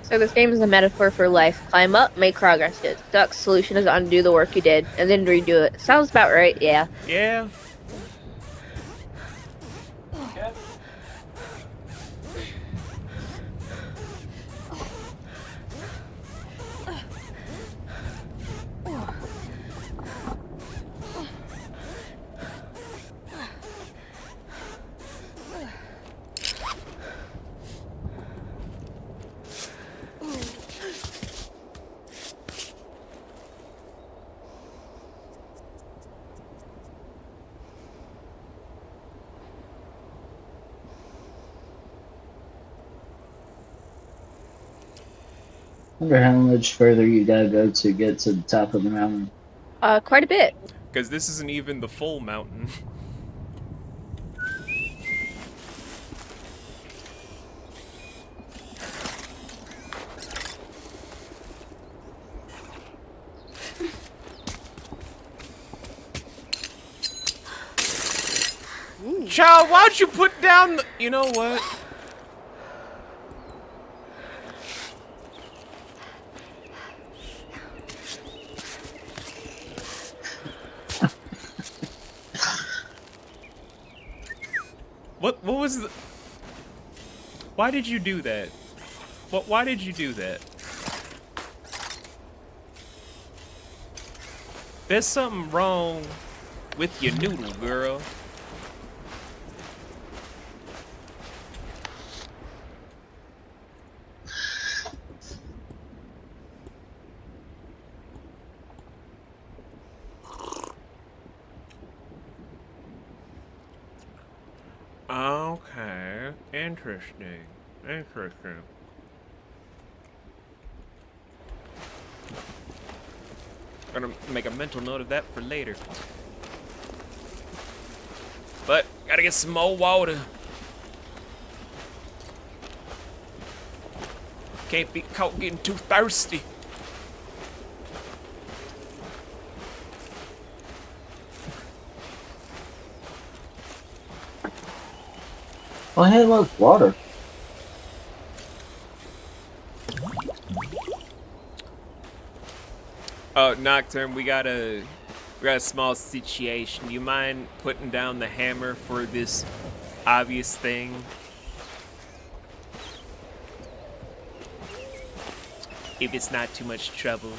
So this game is a metaphor for life. Climb up, make progress. It sucks. Solution is undo the work you did, and then redo it. Sounds about right, yeah. Yeah. Wonder how much further you gotta go to get to the top of the mountain. Quite a bit. Because this isn't even the full mountain. Child, why'd you put down the... You know what? What was the... Why did you do that? Why did you do that? There's something wrong with your noodle, girl. Okay, interesting. Interesting. Gonna make a mental note of that for later. But, gotta get some more water. Can't be caught getting too thirsty. Oh, hey, look, water. Oh, Nocturne, we got a small situation. You mind putting down the hammer for this obvious thing? If it's not too much trouble.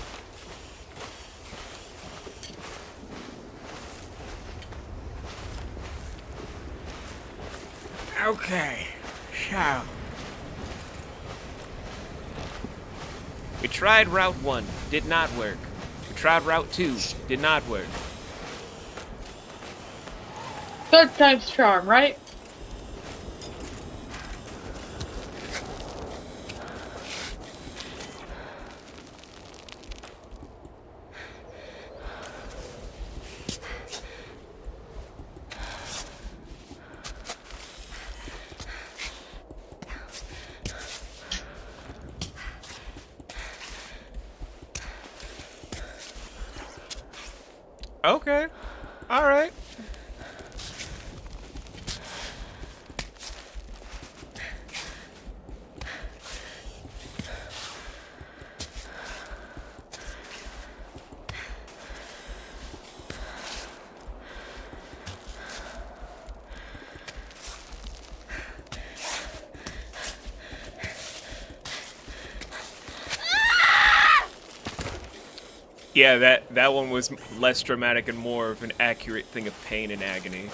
Okay, so we tried Route 1, did not work. We tried Route 2, did not work. Third time's charm, right? Okay, alright. Yeah, that one was less dramatic and more of an accurate thing of pain and agony.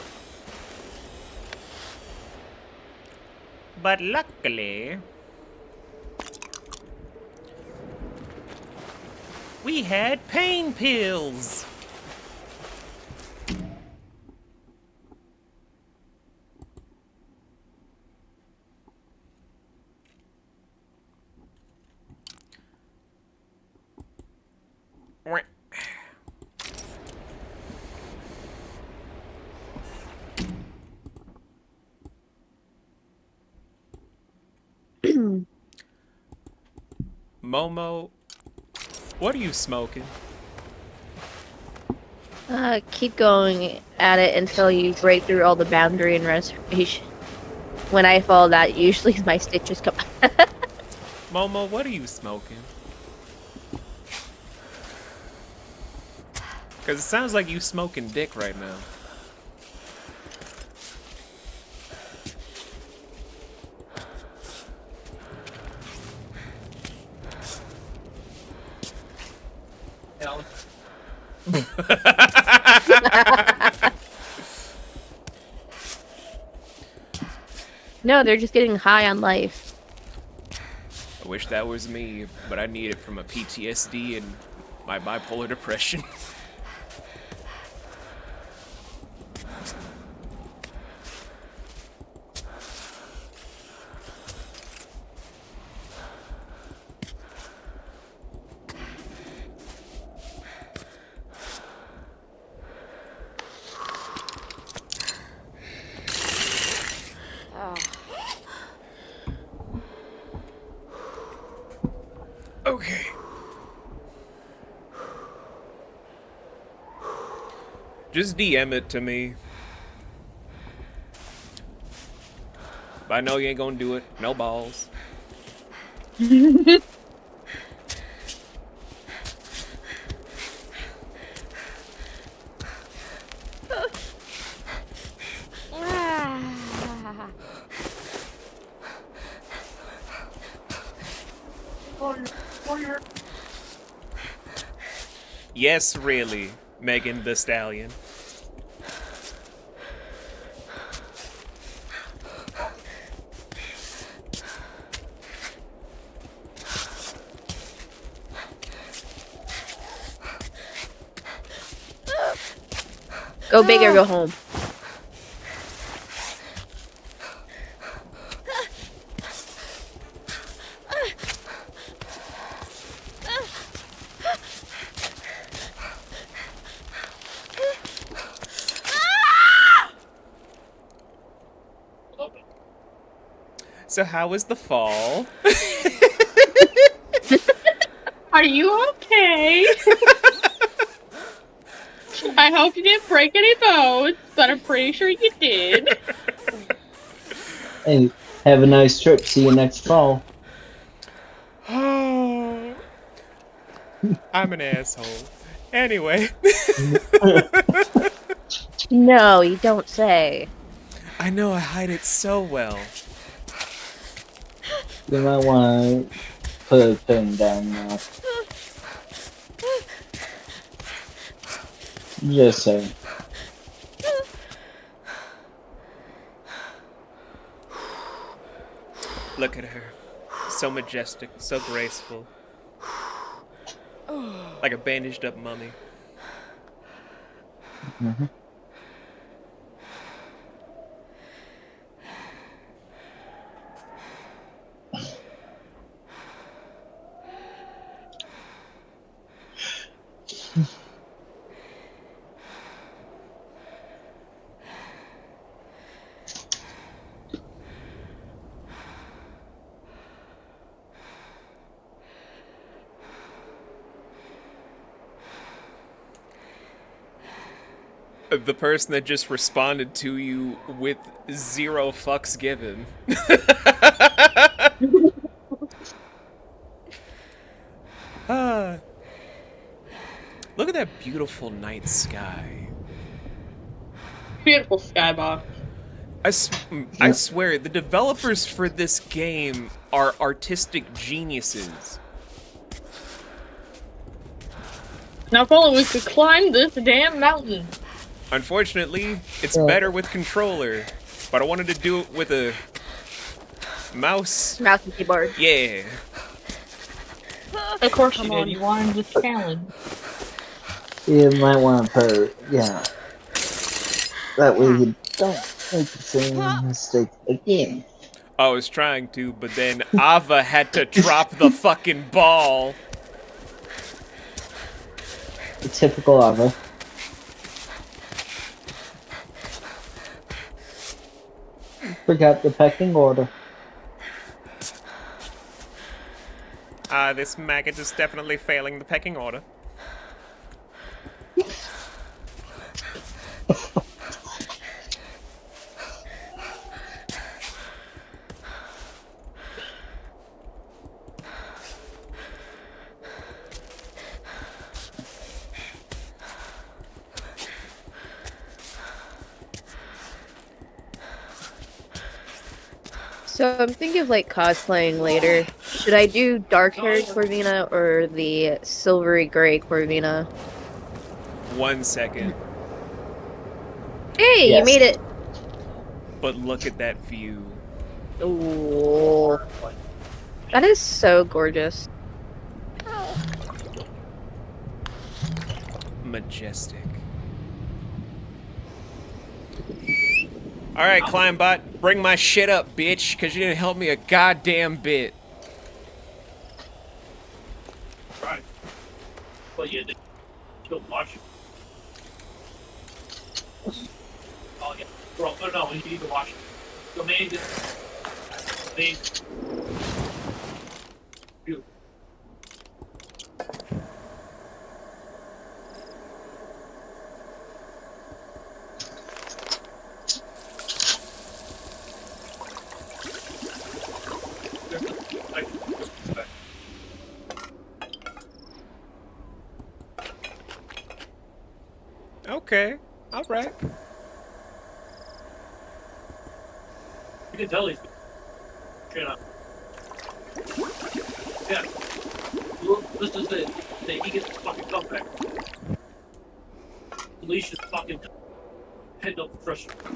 But luckily, we had pain pills. Momo, what are you smoking? Keep going at it until you break through all the boundary and reservation. When I fall, that usually my stitches come. Momo, what are you smoking? Because it sounds like you smoking dick right now. No, they're just getting high on life. I wish that was me, but I need it from a PTSD and my bipolar depression. Just DM it to me. But I know you ain't gonna do it. No balls. Yes, really, Megan the Stallion. Go big or go home. So how was the fall? Are you okay? I hope you didn't break any bones, but I'm pretty sure you did. Hey, have a nice trip. See you next fall. I'm an asshole. Anyway. No, you don't say. I know I hide it so well. You might want to put a pin down now. Just saying. Look at her. So majestic, so graceful. Like a bandaged up mummy. Mm-hmm. The person that just responded to you with 0 fucks given. Look at that beautiful night sky. Beautiful skybox. I swear, the developers for this game are artistic geniuses. Now if only we could climb this damn mountain. Unfortunately, it's better with controller, but I wanted to do it with a mouse. Mouse and keyboard. Yeah. Of course you did. You wanted this challenge. You might want to put, yeah. That way you don't make the same mistake again. I was trying to, but then Ava had to drop the fucking ball. The typical Ava. Forgot the pecking order. This maggot is definitely failing the pecking order. So I'm thinking of like cosplaying later. Should I do dark-haired Corvina or the silvery gray Corvina? 1 second. Hey, Yes. you made it. But look at that view. Ooh. That is so gorgeous. Majestic. Alright, Climbot, bring my shit up, bitch, because you didn't help me a goddamn bit. Right. But you did. Don't watch it. Oh, yeah. Bro, no, you need to watch it. Amazing. Amazing. Beautiful. Okay. All right. You can tell he's straight up. Yeah. Look, this is it. He gets the fucking comeback. Alicia's fucking head up frustrated.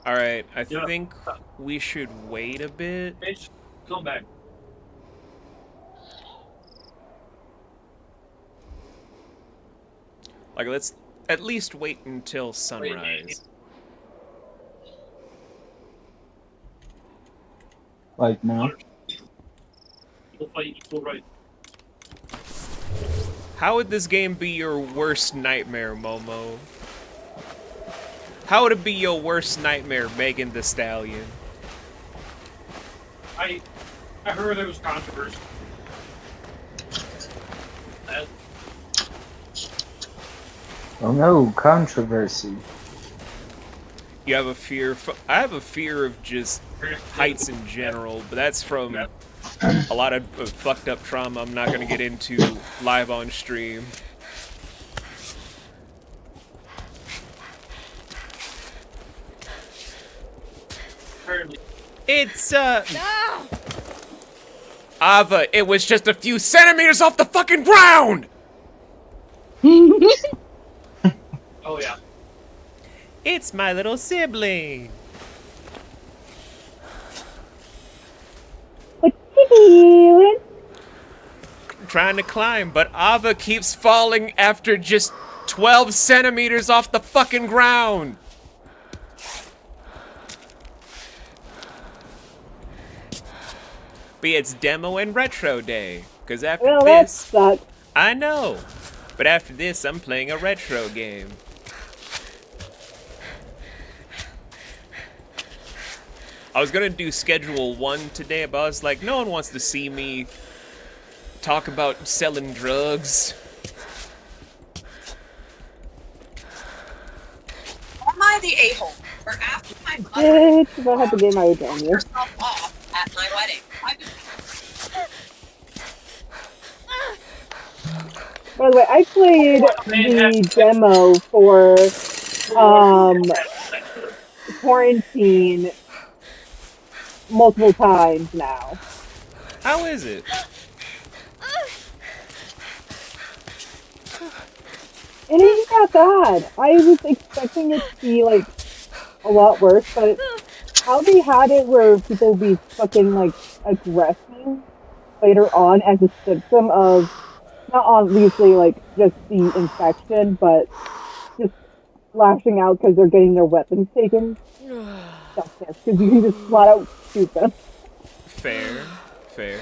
All right. I Yeah. think we should wait a bit. Bitch, come back. Like, let's at least wait until sunrise. Like now. You'll fight equal right. How would this game be your worst nightmare, Momo? How would it be your worst nightmare, Megan Thee Stallion? I heard there was controversy. Oh no, controversy. You have a fear. I have a fear of just heights in general, but that's from a lot of fucked up trauma I'm not gonna get into live on stream. It's Ava, it was just a few centimeters off the fucking ground! Oh yeah. It's my little sibling. What you doing? Trying to climb, but Ava keeps falling after just 12 centimeters off the fucking ground. But it's demo and retro day, because after Well, that this, sucks. I know, but after this, I'm playing a retro game. I was gonna do schedule 1 today, but I was like, no one wants to see me talk about selling drugs. Am I the a-hole for asking my mother Bitch, I have to get my return here. herself off at my wedding? By the way, I played the demo for Quarantine multiple times now. How is it? It ain't that bad. I was expecting it to be like a lot worse, but how they had it where people be fucking like aggressive later on as a symptom of not obviously like just the infection, but just lashing out because they're getting their weapons taken. Because you can just flat out shoot them. Fair, fair.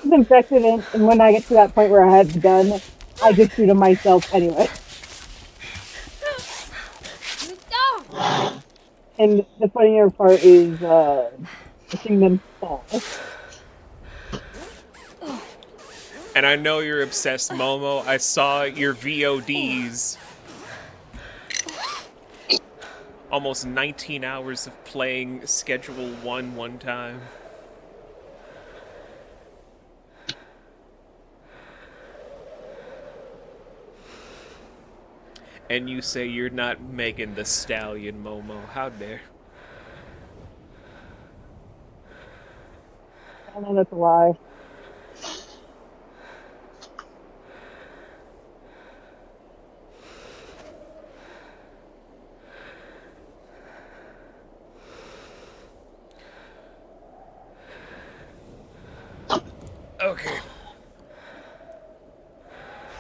I'm infected, and when I get to that point where I have the gun, I just shoot them myself anyway. And the funnier part is watching them fall. And I know you're obsessed, Momo. I saw your VODs. Almost 19 hours of playing Schedule 1 one time. And you say you're not Megan Thee Stallion, Momo. How dare. I know that's a lie. Okay.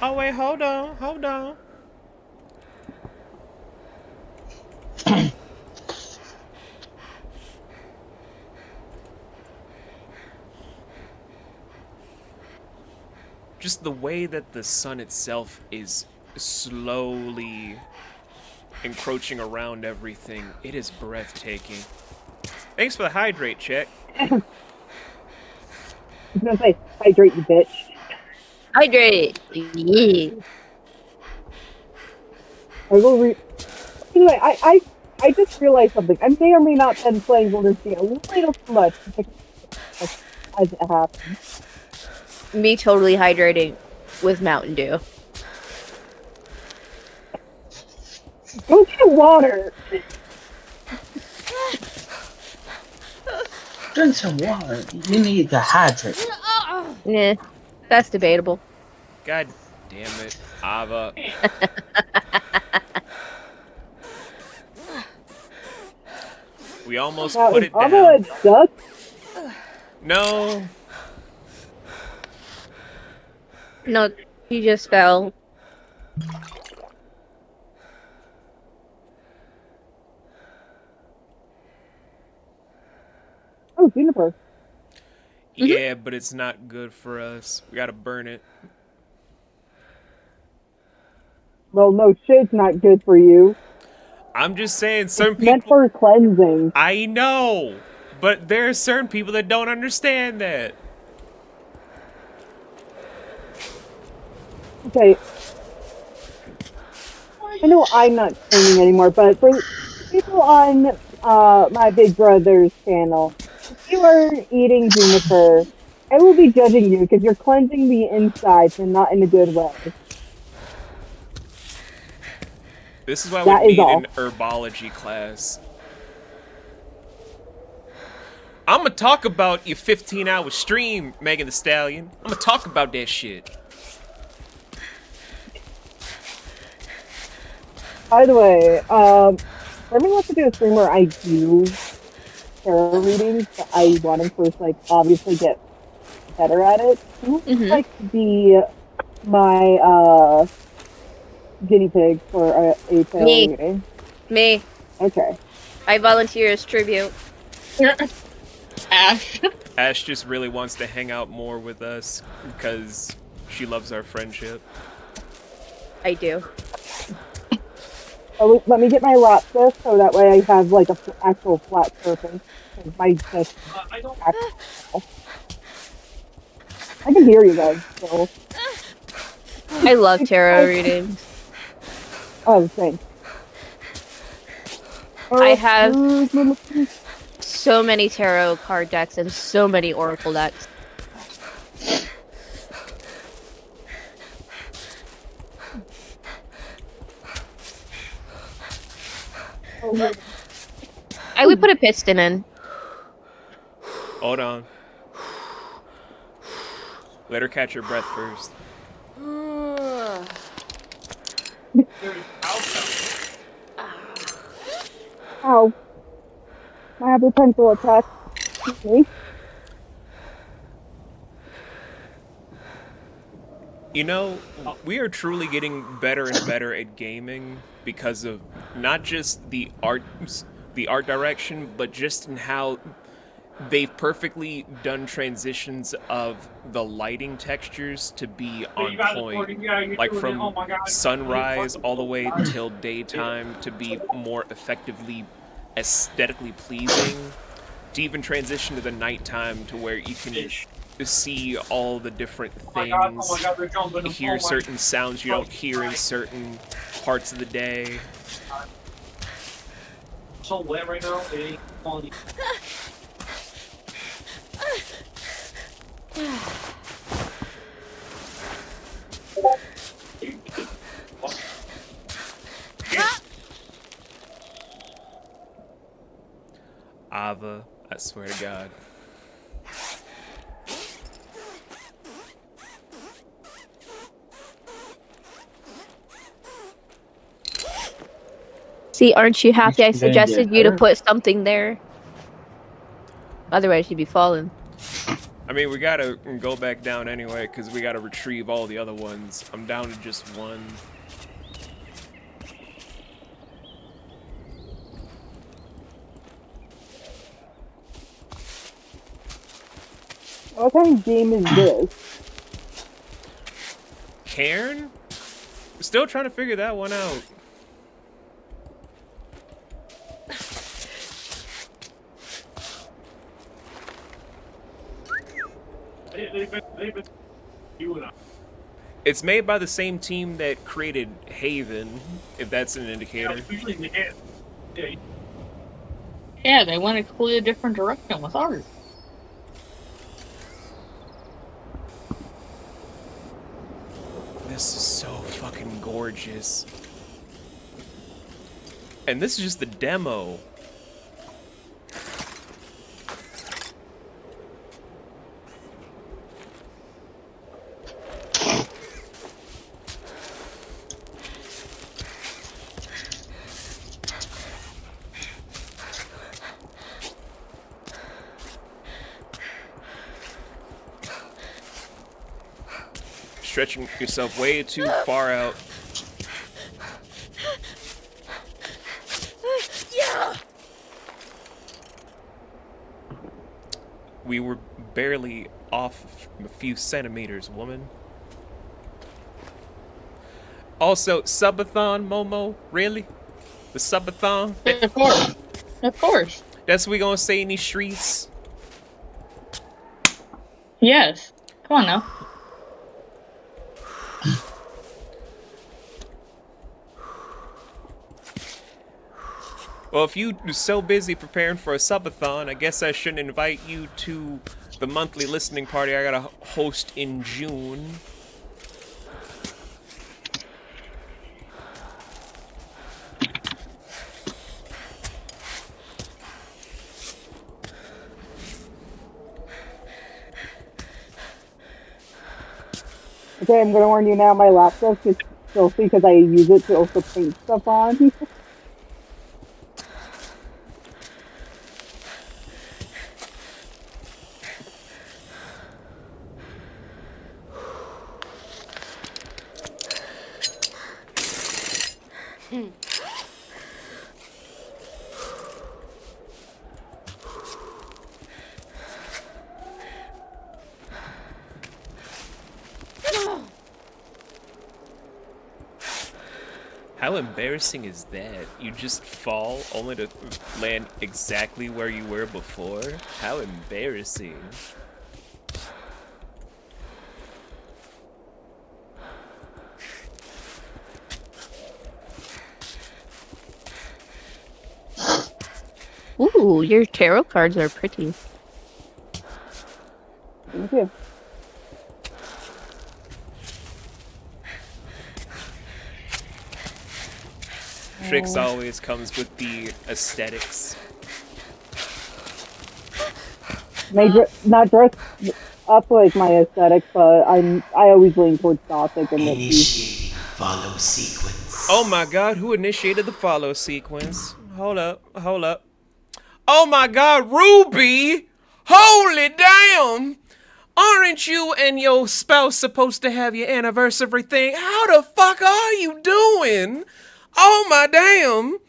Oh, wait, hold on, hold on. Just the way that the sun itself is slowly encroaching around everything, it is breathtaking. Thanks for the hydrate check. I was gonna say, hydrate, you bitch. Hydrate. Yeah. I will anyway, I just realized something. I may or may not have been playing Golden Sea a little too much as it happens. me totally hydrating with Mountain Dew. Go get water. Drink some water. You need to hydrate. Yeah, that's debatable. God damn it, Ava. We almost Now, put is it Ava down. a duck? No. No, he just fell. Oh, juniper. Yeah, but it's not good for us. We gotta burn it. Well, no shit's not good for you. I'm just saying, certain It's meant people. for cleansing. I know, but there are certain people that don't understand that. Okay. I know I'm not streaming anymore, but for people on my big brother's channel, if you are eating juniper, I will be judging you because you're cleansing the insides and not in a good way. This is why we That is need all. an herbology class. I'm gonna talk about your 15-hour stream, Megan Thee Stallion. I'm gonna talk about that shit. By the way, Herman wants to do a stream where I do tarot readings, but I want him first, like, obviously get better at it. Who would like to be my guinea pig for a tarot Me. reading? Me. Okay. I volunteer as tribute. Ash. Ash just really wants to hang out more with us because she loves our friendship. I do. Oh, let me get my lap this so that way I have like a actual flat surface. 'Cause my desk I can hear you guys. So. I love tarot readings. Oh, thanks. I have so many tarot card decks and so many oracle decks. I would put a piston in. Hold on. Let her catch her breath first. Ow. I have a pencil attack. Me? You know, we are truly getting better and better at gaming because of not just the art direction, but just in how they've perfectly done transitions of the lighting textures to be on point. Like from sunrise all the way till daytime to be more effectively aesthetically pleasing, to even transition to the nighttime to where you can see all the different things, hear certain sounds you don't hear in certain parts of the day. So wet right now, it ain't quality. Ava, I swear to God. See, aren't you happy I She's gonna get suggested you to hurt. put something there? Otherwise, you'd be falling. I mean, we gotta go back down anyway, because we gotta retrieve all the other ones. I'm down to just one. What kind of game is this? Cairn? Still trying to figure that one out. It's made by the same team that created Haven, if that's an indicator. Yeah, they went a completely different direction with art. this is so fucking gorgeous. And this is just the demo. Stretching yourself way too far out. We were barely off a few centimeters, woman. Also, subathon, Momo? Really? The subathon? Of course. Of course. That's what we gonna say in these streets? Yes. Come on now. Well, if you're so busy preparing for a subathon, I guess I shouldn't invite you to the monthly listening party I gotta host in June. Okay, I'm gonna warn you now, my laptop gets filthy because I use it to also paint stuff on. How embarrassing is that? You just fall only to land exactly where you were before? How embarrassing. Ooh, your tarot cards are pretty. Thank you. Trix always comes with the aesthetics. Not dressed up like my aesthetics, but I always lean towards gothic and Initiate follow sequence. Oh my god, who initiated the follow sequence? Hold up, hold up. Oh my god, Ruby! Holy damn! Aren't you and your spouse supposed to have your anniversary thing? How the fuck are you doing? Oh my damn!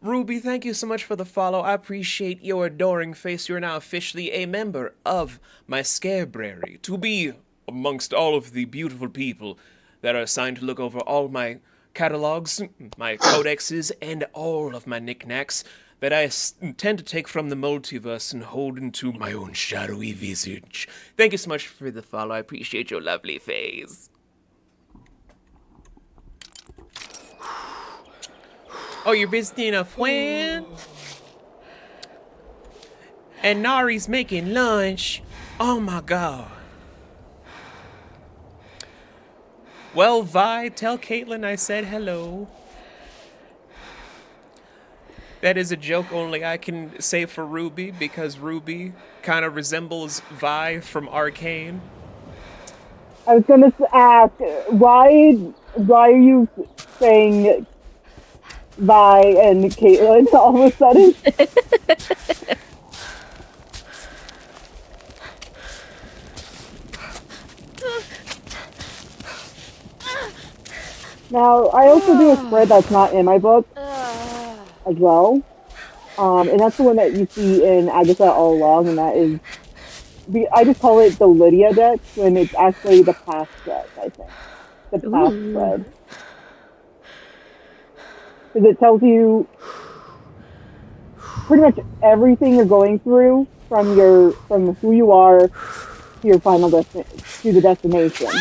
Ruby, thank you so much for the follow. I appreciate your adoring face. You're now officially a member of my Scarebrary. To be amongst all of the beautiful people that are assigned to look over all my catalogs, my codexes, and all of my knickknacks that I intend to take from the multiverse and hold into my own shadowy visage. Thank you so much for the follow. I appreciate your lovely face. Oh, you're visiting a friend? And Nari's making lunch. Oh my god. Well, Vi, tell Caitlin I said hello. That is a joke only I can say for Ruby, because Ruby kind of resembles Vi from Arcane. I was gonna ask, why are you saying Vi and Caitlin all of a sudden? Now, I also do a spread that's not in my book as well. And that's the one that you see in Agatha all along, and that is, I just call it the Lydia deck, when it's actually the past deck, I think. The past spread. Because it tells you pretty much everything you're going through from who you are to your final to the destination.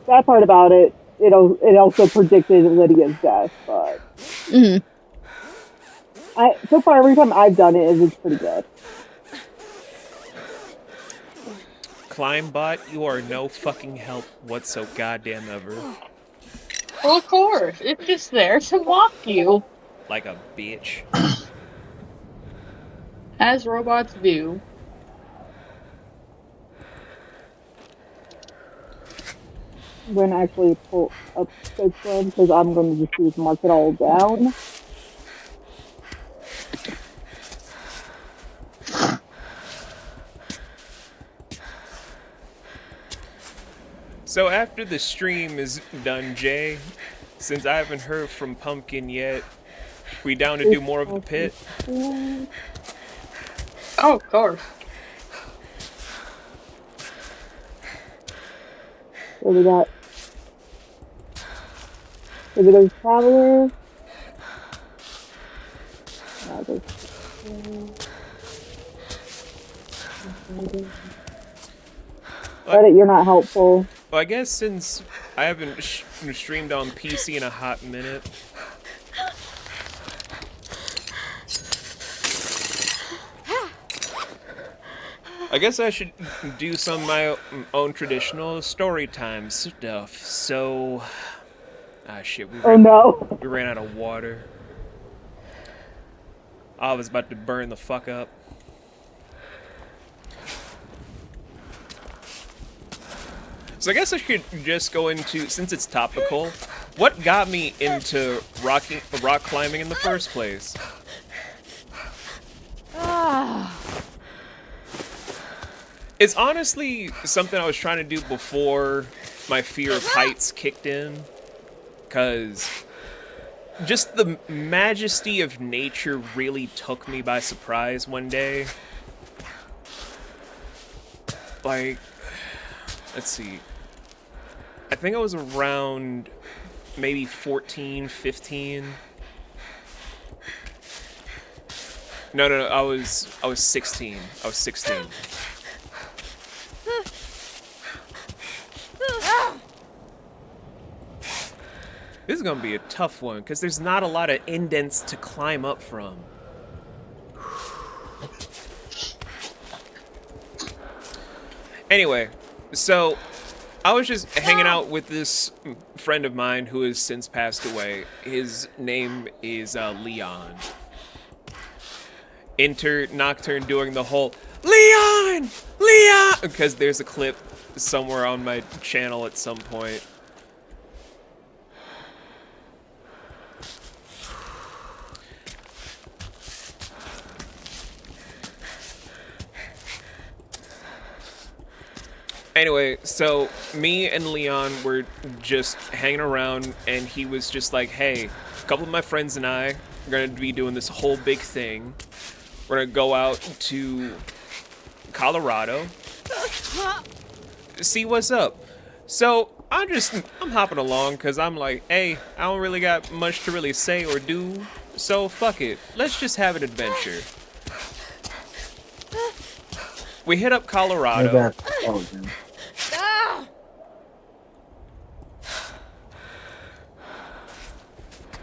That part about it, it also predicted Lydia's death, but so far every time I've done it, it's pretty good. climb bot, you are no fucking help whatso goddamn ever. Well, of course. It's just there to mock you. Like a bitch. As robots do. I'm going to actually pull up this one because I'm going to just mark it all down. So after the stream is done, Jay, since I haven't heard from Pumpkin yet, we down to do more of the pit? Oh, of course. So we got Visitor's Traveler. Reddit, you're not helpful. Well, I guess since I haven't streamed on PC in a hot minute. I guess I should do some of my own traditional story time stuff. So, shit, we ran out of water. I was about to burn the fuck up. So I guess I should just go into, since it's topical, what got me into rock climbing in the first place? It's honestly something I was trying to do before my fear of heights kicked in. Because just the majesty of nature really took me by surprise one day. Like, let's see. I think I was around maybe 14, 15. No, I was 16. I was 16. This is gonna be a tough one, because there's not a lot of indents to climb up from. Anyway, so I was just hanging out with this friend of mine who has since passed away. His name is Leon. Enter Nocturne doing the whole Leon! Leon! Because there's a clip somewhere on my channel at some point. Anyway, so me and Leon were just hanging around, and he was just like, hey, a couple of my friends and I are going to be doing this whole big thing. We're going to go out to Colorado, see what's up. So I'm hopping along because I'm like, hey, I don't really got much to really say or do, so fuck it. Let's just have an adventure. We hit up Colorado.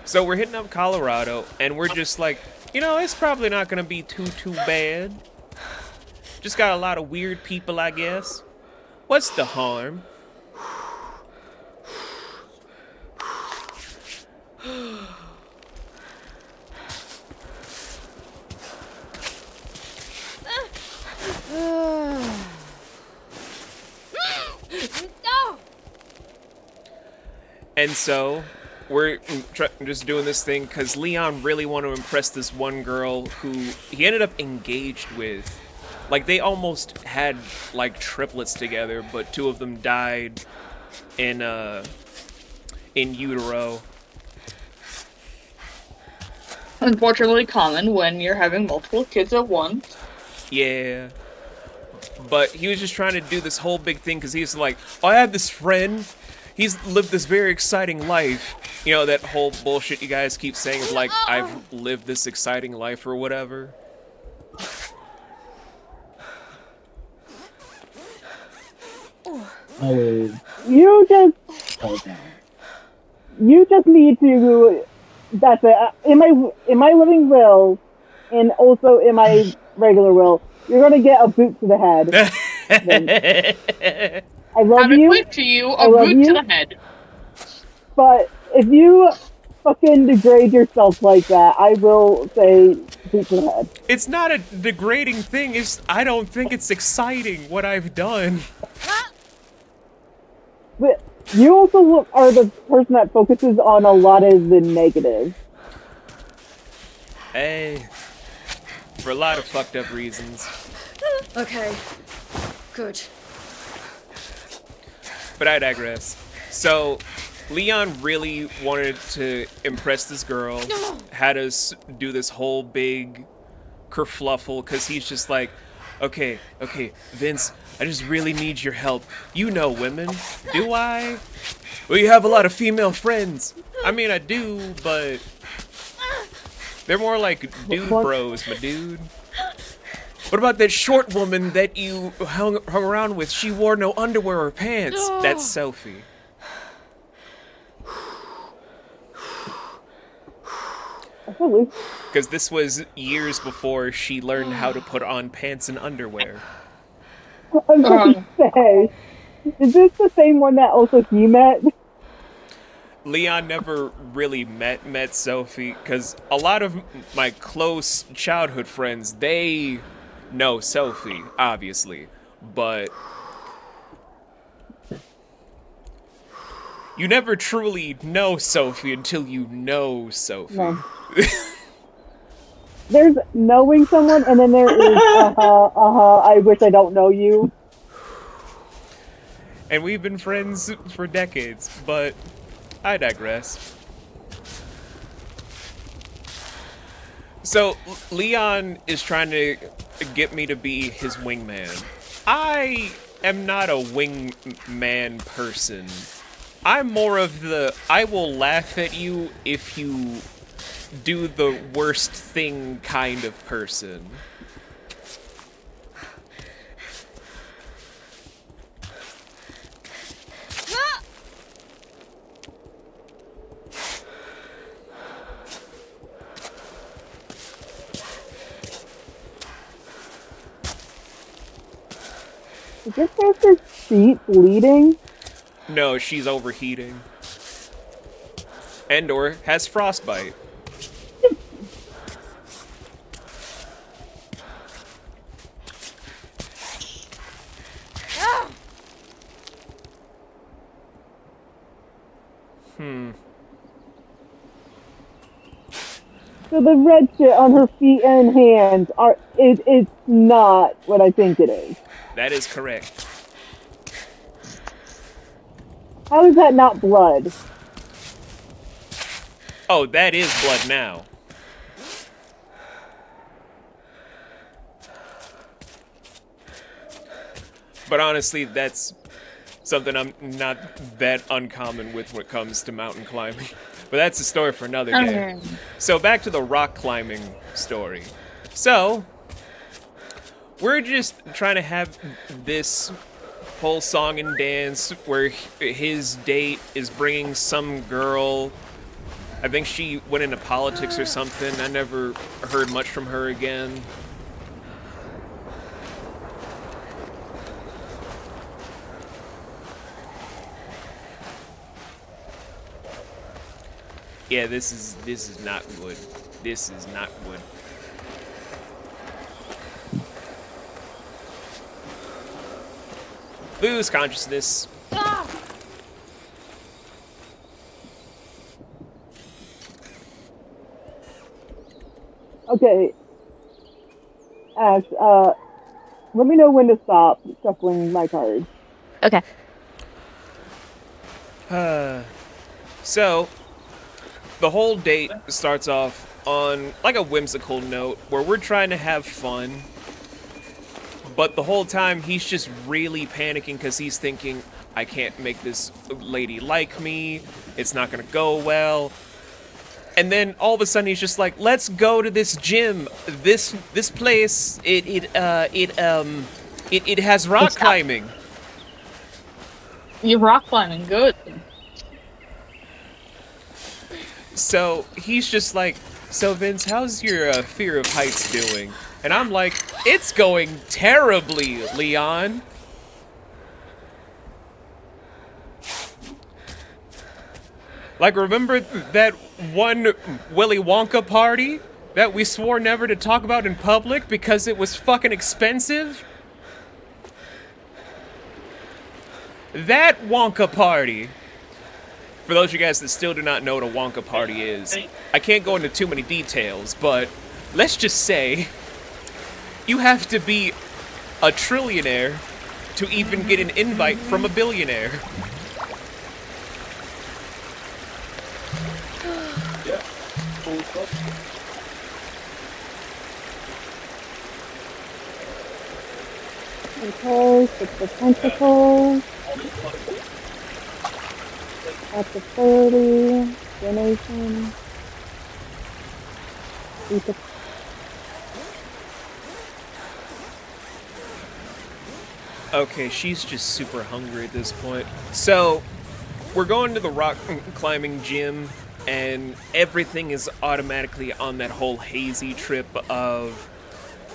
So we're hitting up Colorado, and we're just like, you know, it's probably not gonna be too bad. Just got a lot of weird people, I guess. What's the harm? And so we're just doing this thing because Leon really wanted to impress this one girl who he ended up engaged with. Like, they almost had, like, triplets together, but two of them died in utero. Unfortunately common when you're having multiple kids at once. Yeah. But he was just trying to do this whole big thing because he's like, oh, I had this friend. He's lived this very exciting life. You know, that whole bullshit you guys keep saying is like, I've lived this exciting life or whatever. You just need to. That's it. In my living will, and also in my regular will, you're gonna get a boot to the head. Vince. I love Have a you, quick to you, I a love boot to you. the head. but if you fucking degrade yourself like that, I will say boot to the head. It's not a degrading thing. It's I don't think it's exciting what I've done. But you also are the person that focuses on a lot of the negative. Hey, for a lot of fucked up reasons. Okay. Good. But I digress. So, Leon really wanted to impress this girl, had us do this whole big kerfluffle, because he's just like, okay, Vince, I just really need your help. You know women. Do I? Well, you have a lot of female friends. I mean, I do, but they're more like dude bros, my dude. What about that short woman that you hung around with? She wore no underwear or pants. That's Sophie. Because this was years before she learned how to put on pants and underwear. I was going to say, is this the same one that also he met? Leon never really met Sophie, because a lot of my close childhood friends, they know Sophie, obviously, but you never truly know Sophie until you know Sophie. No. There's knowing someone, and then there is, I wish I don't know you. And we've been friends for decades, but I digress. So, Leon is trying to get me to be his wingman. I am not a wingman person. I'm more of the, I will laugh at you if you do the worst thing kind of person. Is your sister's feet bleeding? No, she's overheating. And/or has frostbite. So the red shit on her feet and hands it's not what I think it is. That is correct. How is that not blood? Oh, that is blood now. But honestly, that's something I'm not that uncommon with when it comes to mountain climbing. But that's a story for another day. Okay. So back to the rock climbing story. So, we're just trying to have this whole song and dance where his date is bringing some girl. I think she went into politics or something. I never heard much from her again. Yeah, this is not good. This is not good. Lose consciousness. Okay. Ash, let me know when to stop shuffling my cards. Okay. So, the whole date starts off on like a whimsical note where we're trying to have fun, but the whole time he's just really panicking because he's thinking, I can't make this lady like me, it's not gonna go well. And then all of a sudden he's just like, let's go to this gym. This place, it has rock climbing. You're rock climbing, good. So he's just like, so Vince, how's your fear of heights doing? And I'm like, it's going terribly, Leon. Like, remember that one Willy Wonka party that we swore never to talk about in public because it was fucking expensive? That Wonka party. For those of you guys that still do not know what a Wonka party is, I can't go into too many details, but let's just say you have to be a trillionaire to even get an invite from a billionaire. Yeah. Holy fuck. Okay, 6 of Pentacles. That's a 30. Donation. 8 of... Okay, she's just super hungry at this point. So, we're going to the rock climbing gym, and everything is automatically on that whole hazy trip of,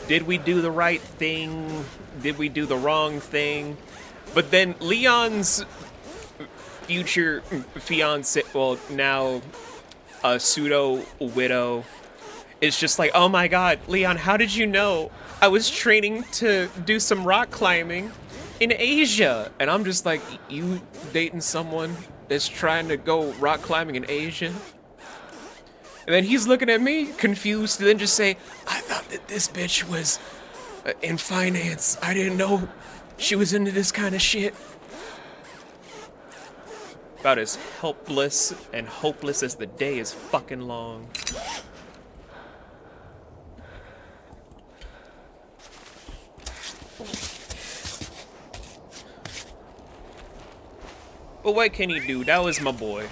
did we do the right thing? Did we do the wrong thing? But then Leon's future fiance, well, now a pseudo-widow, is just like, oh my god, Leon, how did you know? I was training to do some rock climbing in Asia. And I'm just like, you dating someone that's trying to go rock climbing in Asia? And then he's looking at me, confused, and then just say, I thought that this bitch was in finance. I didn't know she was into this kind of shit. About as helpless and hopeless as the day is fucking long. But what can you do? That was my boy.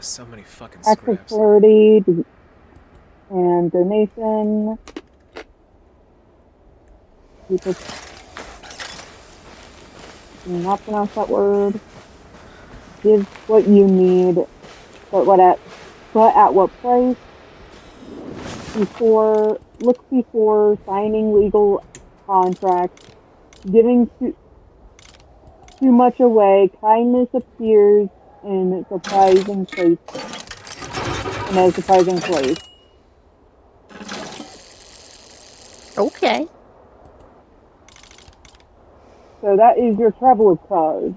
So many fucking scraps. Accessibility and donation. People do not pronounce that word. Give what you need, but at what price? Look before signing legal contracts. Giving too much away. Kindness appears in a surprising place. Okay. So that is your traveler card.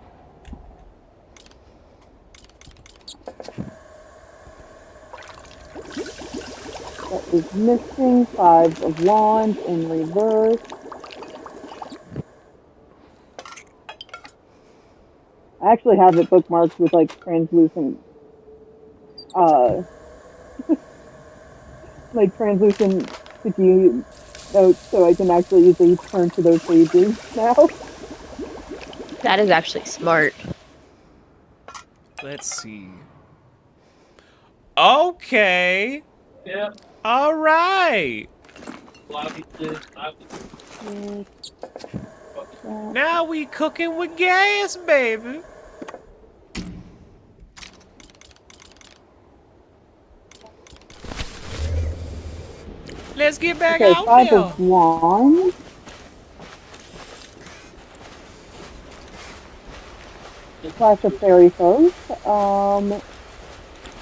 That is missing 5 of Wands in reverse. I actually have it bookmarked with like translucent like translucent sticky notes so I can actually easily turn to those pages now. That is actually smart. Let's see. Okay. Yeah. All right. Now we cooking with gas, baby. Let's get back Okay, out 5 there. of Wands. Clash of Fairy Foes.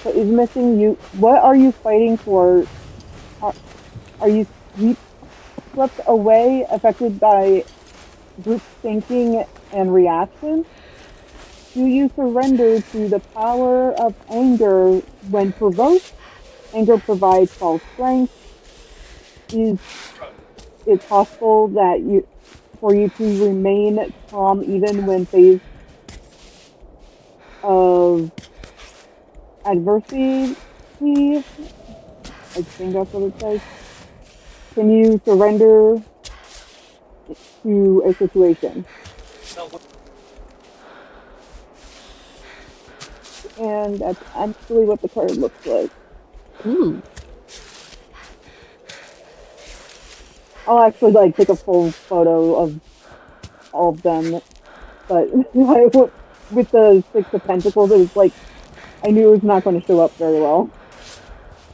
What is missing? What are you fighting for? Are you swept away, affected by group thinking and reaction? Do you surrender to the power of anger when provoked? Anger provides false strength. Is it possible that for you to remain calm even when faced of adversity? I think that's what it says. Can you surrender to a situation? And that's actually what the card looks like. Ooh. I'll actually take a full photo of all of them, but with the 6 of Pentacles, it was I knew it was not going to show up very well.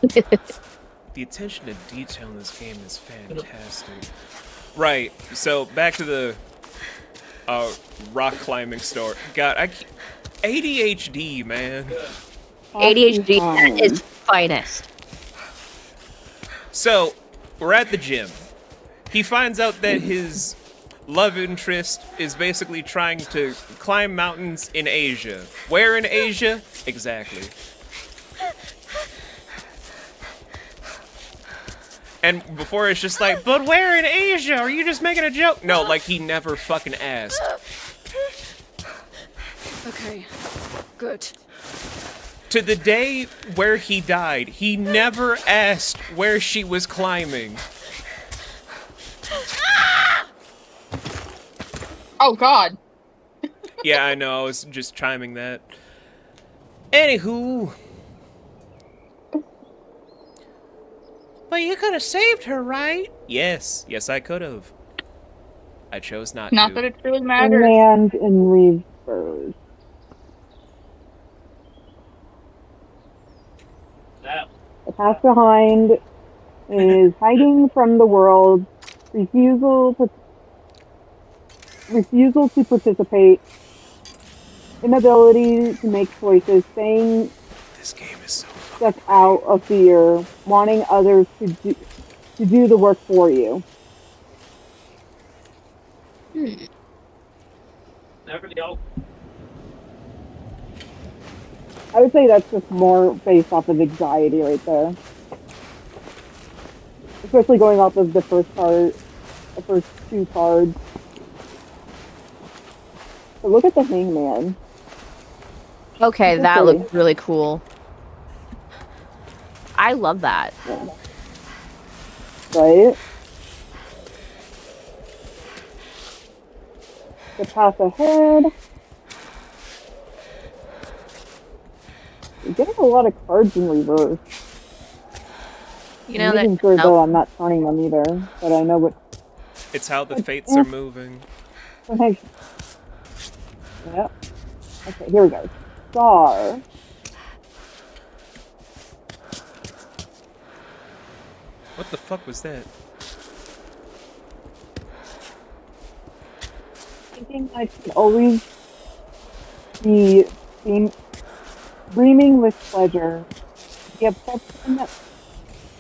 The attention to detail in this game is fantastic. Right. So back to the rock climbing story. God, ADHD, man. ADHD at its finest. So we're at the gym. He finds out that his love interest is basically trying to climb mountains in Asia. Where in Asia? Exactly. And before it's just like, but where in Asia? Are you just making a joke? No, like he never fucking asked. Okay, good. To the day where he died, he never asked where she was climbing. Oh God. Yeah, I know, I was just chiming that. Anywho. But you could have saved her, right? Yes, I could have. I chose not to. Not that it really matters. Command in reverse. The path behind is hiding from the world, refusal to participate, inability to make choices, staying This game is so stuck out of fear, wanting others to do the work for you. I would say that's just more based off of anxiety right there. Especially going off of the first two cards. But look at the hangman. Okay, that looks really cool. I love that. Yeah. Right? The path ahead. You're getting a lot of cards in reverse. You know, I'm making sure though I'm not turning them either, but I know what. It's how the fates are moving. Okay. Yep. Okay, here we go. Star. What the fuck was that? Thinking I should always be dreaming with pleasure. The obsession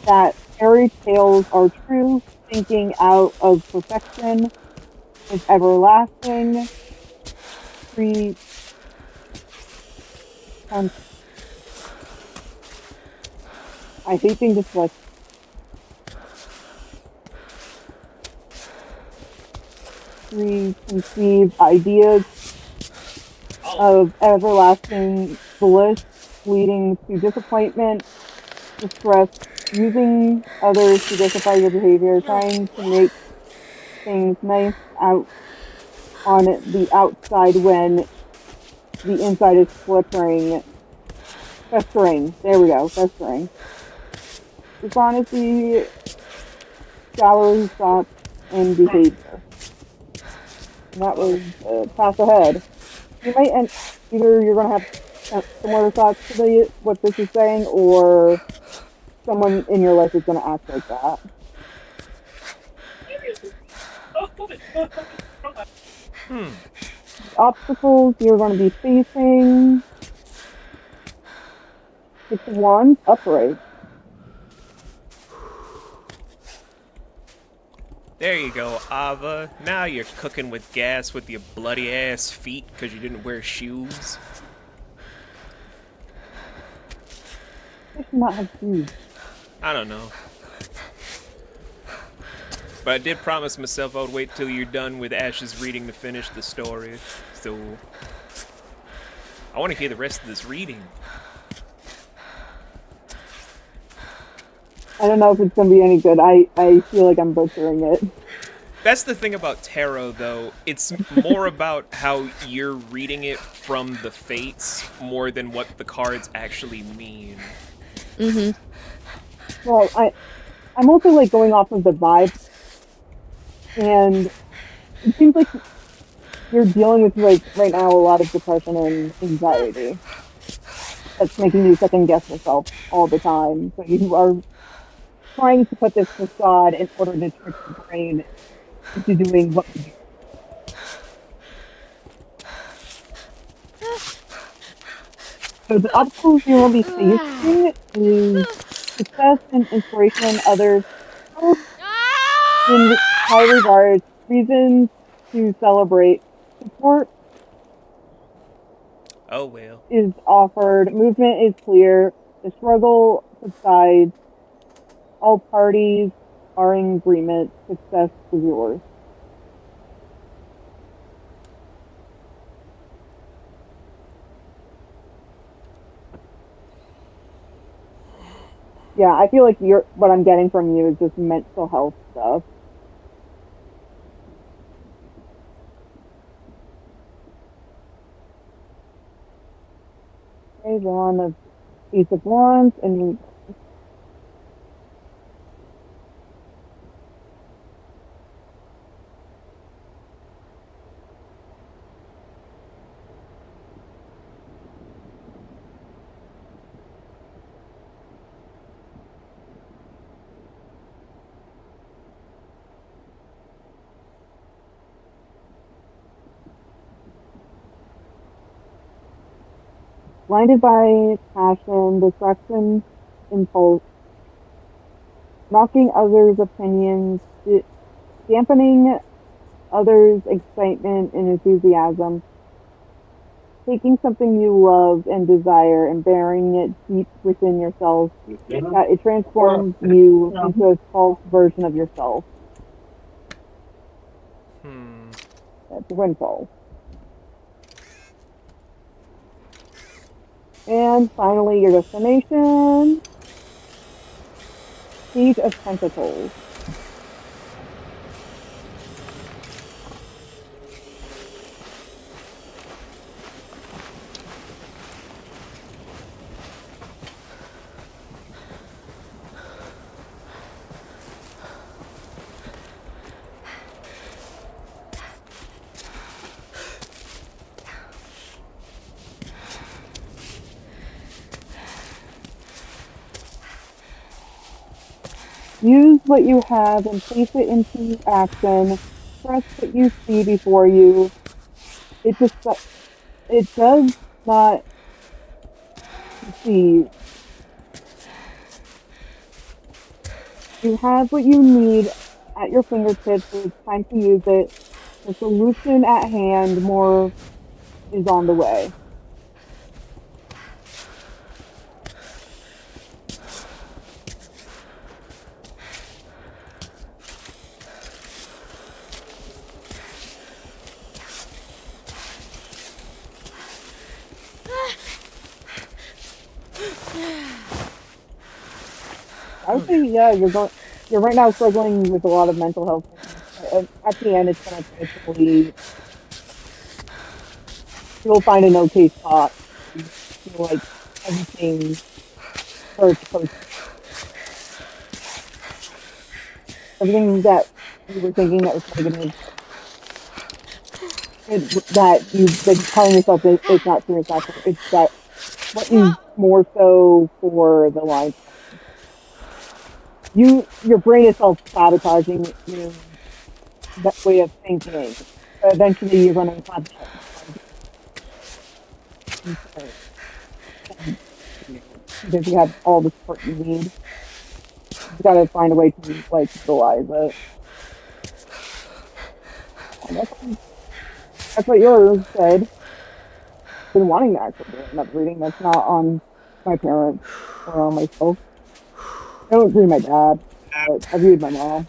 that fairy tales are true, thinking out of perfection is everlasting. I hate being dyslexic. Preconceived ideas of everlasting bliss leading to disappointment, distress, using others to justify your behavior, trying to make things nice out on the outside when the inside is festering. There we go, festering. Dishonesty, shallow thoughts, and behavior. And that was path ahead. You might either you're going to have similar thoughts to what this is saying, or someone in your life is going to act like that. Obstacles you're going to be facing. 6 of Wands, upright. There you go, Ava. Now you're cooking with gas with your bloody ass feet because you didn't wear shoes. I should not have shoes. I don't know. But I did promise myself I would wait till you're done with Ash's reading to finish the story. So I want to hear the rest of this reading. I don't know if it's going to be any good. I feel like I'm butchering it. That's the thing about tarot, though. It's more about how you're reading it from the fates more than what the cards actually mean. Mm-hmm. Well, I'm also like going off of the vibe, and it seems like you're dealing with like right now a lot of depression and anxiety. That's making you second guess yourself all the time. So you are trying to put this facade in order to trick the brain into doing what we do. So the obstacles you will be facing is success and inspiration in others, health in high regards, reasons to celebrate, support Oh well. is offered, movement is clear, the struggle subsides, all parties are in agreement, success is yours. Yeah, I feel like what I'm getting from you is just mental health stuff. Okay, one of Ace of Wands and blinded by passion, distraction, impulse, knocking others' opinions, dampening others' excitement and enthusiasm, taking something you love and desire and burying it deep within yourself, that it transforms you into a false version of yourself. That's a windfall. And finally, your destination, Page of Pentacles. Use what you have and place it into action. Trust what you see before you. It does not deceive. You have what you need at your fingertips. It's time to use it. The solution at hand, more is on the way. I would say, yeah, you're right now struggling with a lot of mental health. At the end, it's gonna eventually, you'll find an okay spot. You feel like everything starts close. Everything that you were thinking that was negative, that you've been telling yourself that it's not true, it's not true. It's that what is more so for the line. Your brain is self-sabotaging you, that way of thinking. But eventually, you're going to have that. Because you have all the support you need. You've got to find a way to utilize it. And that's what yours said. I've been wanting to actually do another reading that's not on my parents or on myself. I don't read my dad, but I read my mom.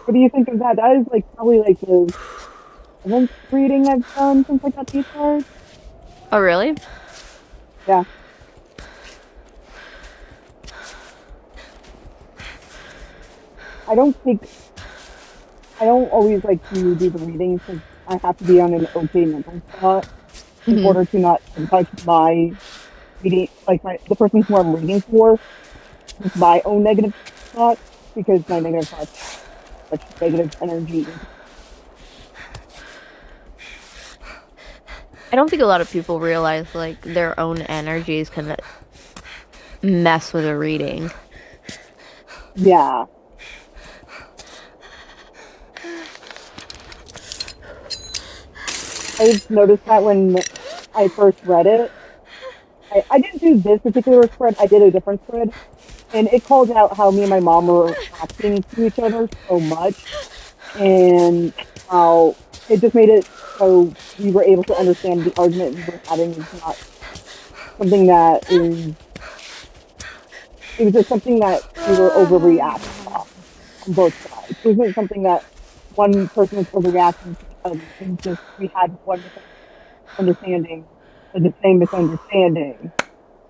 What do you think of that? That is probably the 7th reading I've done since I got these cards. Oh, really? Yeah. I don't always like to do the readings because I have to be on an okay mental spot in order to not touch my reading, the person who I'm reading for, with my own negative thoughts, because my negative thoughts such negative energy. I don't think a lot of people realize their own energies can mess with a reading. Yeah. I've noticed that when I first read it, I didn't do this particular spread, I did a different spread, and it called out how me and my mom were acting to each other so much, and how it just made it so we were able to understand the argument we were having is not something that is, it was just something that we were overreacting on both sides. It wasn't something that one person was overreacting to the other. It was just we had one misunderstanding, the same misunderstanding,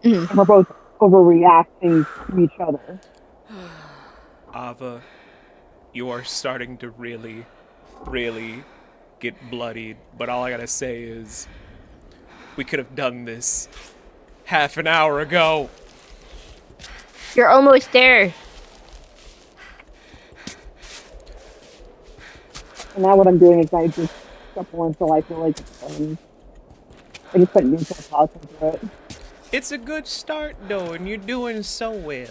and we're both overreacting to each other. Ava, you are starting to really, really get bloodied. But all I gotta say is, we could have done this half an hour ago. You're almost there. And now what I'm doing is I just shuffle until I feel like it's done. I just put neutral thoughts into it. It's a good start, though, and you're doing so well.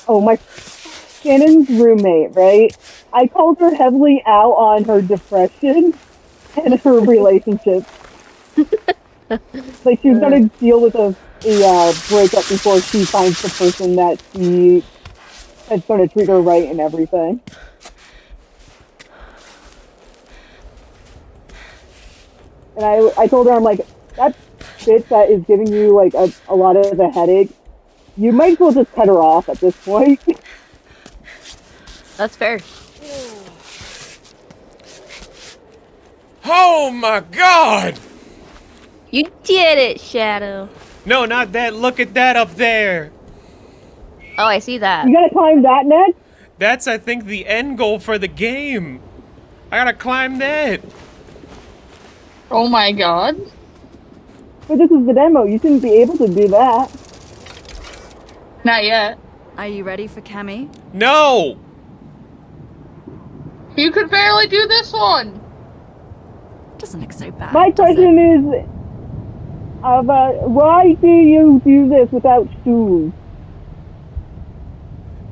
Oh, my Shannon's roommate, right? I called her heavily out on her depression and her relationship. Like, she's gonna deal with a breakup before she finds the person that's gonna treat her right and everything. And I told her, I'm like, that bitch that is giving you, like, a lot of the headache, you might as well just cut her off at this point. That's fair. Oh my god! You did it, Shadow. No, not that. Look at that up there. Oh, I see that. You gotta climb that next? That's, I think, the end goal for the game. I gotta climb that. Oh my god. But this is the demo, you shouldn't be able to do that. Not yet. Are you ready for Cammy? No! You could barely do this one. Doesn't look so bad. My question is, why do you do this without shoes?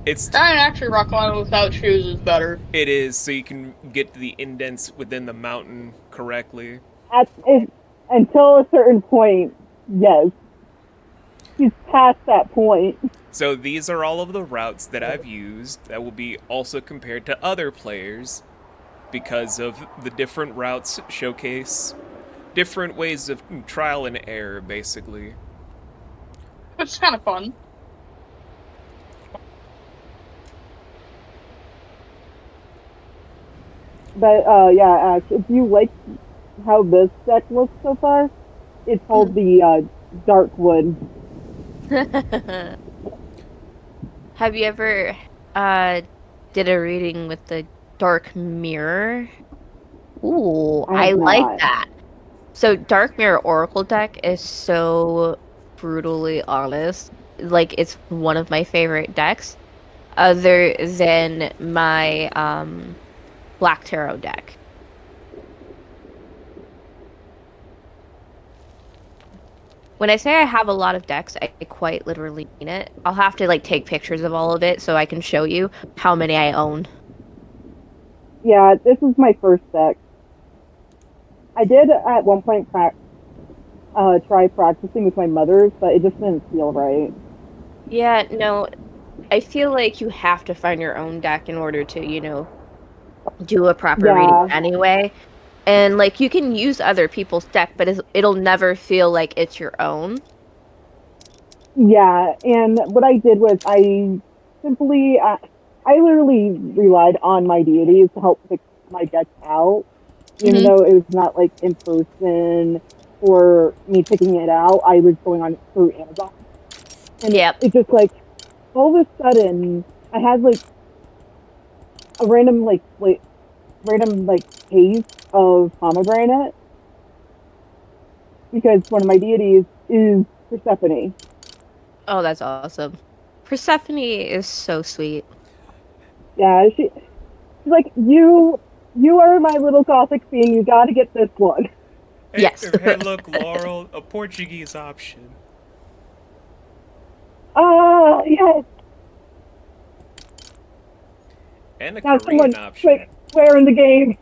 It's Actually, rock climbing without shoes is better. It is, so you can get to the indents within the mountain correctly. Until a certain point, yes. He's past that point. So these are all of the routes that I've used that will be also compared to other players because of the different routes showcase different ways of trial and error, basically. Which is kind of fun. But, yeah, Ash, if you like how this deck looks so far, it's called the, Dark Wood. Have you ever did a reading with the Dark Mirror? Ooh, I like that. So Dark Mirror Oracle deck is so brutally honest. Like, it's one of my favorite decks, other than my Black Tarot deck. When I say I have a lot of decks, I quite literally mean it. I'll have to, like, take pictures of all of it so I can show you how many I own. Yeah, this is my first deck. I did at one point try practicing with my mother's, but it just didn't feel right. Yeah, no, I feel like you have to find your own deck in order to, you know, do a proper reading anyway. And, like, you can use other people's deck, but it'll never feel like it's your own. Yeah, and what I did was I literally relied on my deities to help pick my deck out, even though it was not, like, in person or me picking it out. I was going on through Amazon. And it's just, like, all of a sudden, I had, like, a random case of pomegranate because one of my deities is Persephone. Oh, that's awesome. Persephone is so sweet. Yeah, she's like, you are my little Gothic fiend, you gotta get this one. Hey, yes. Hey, look, Laurel, a Portuguese option. Yes. And a Now Korean someone option. quick swear in the game.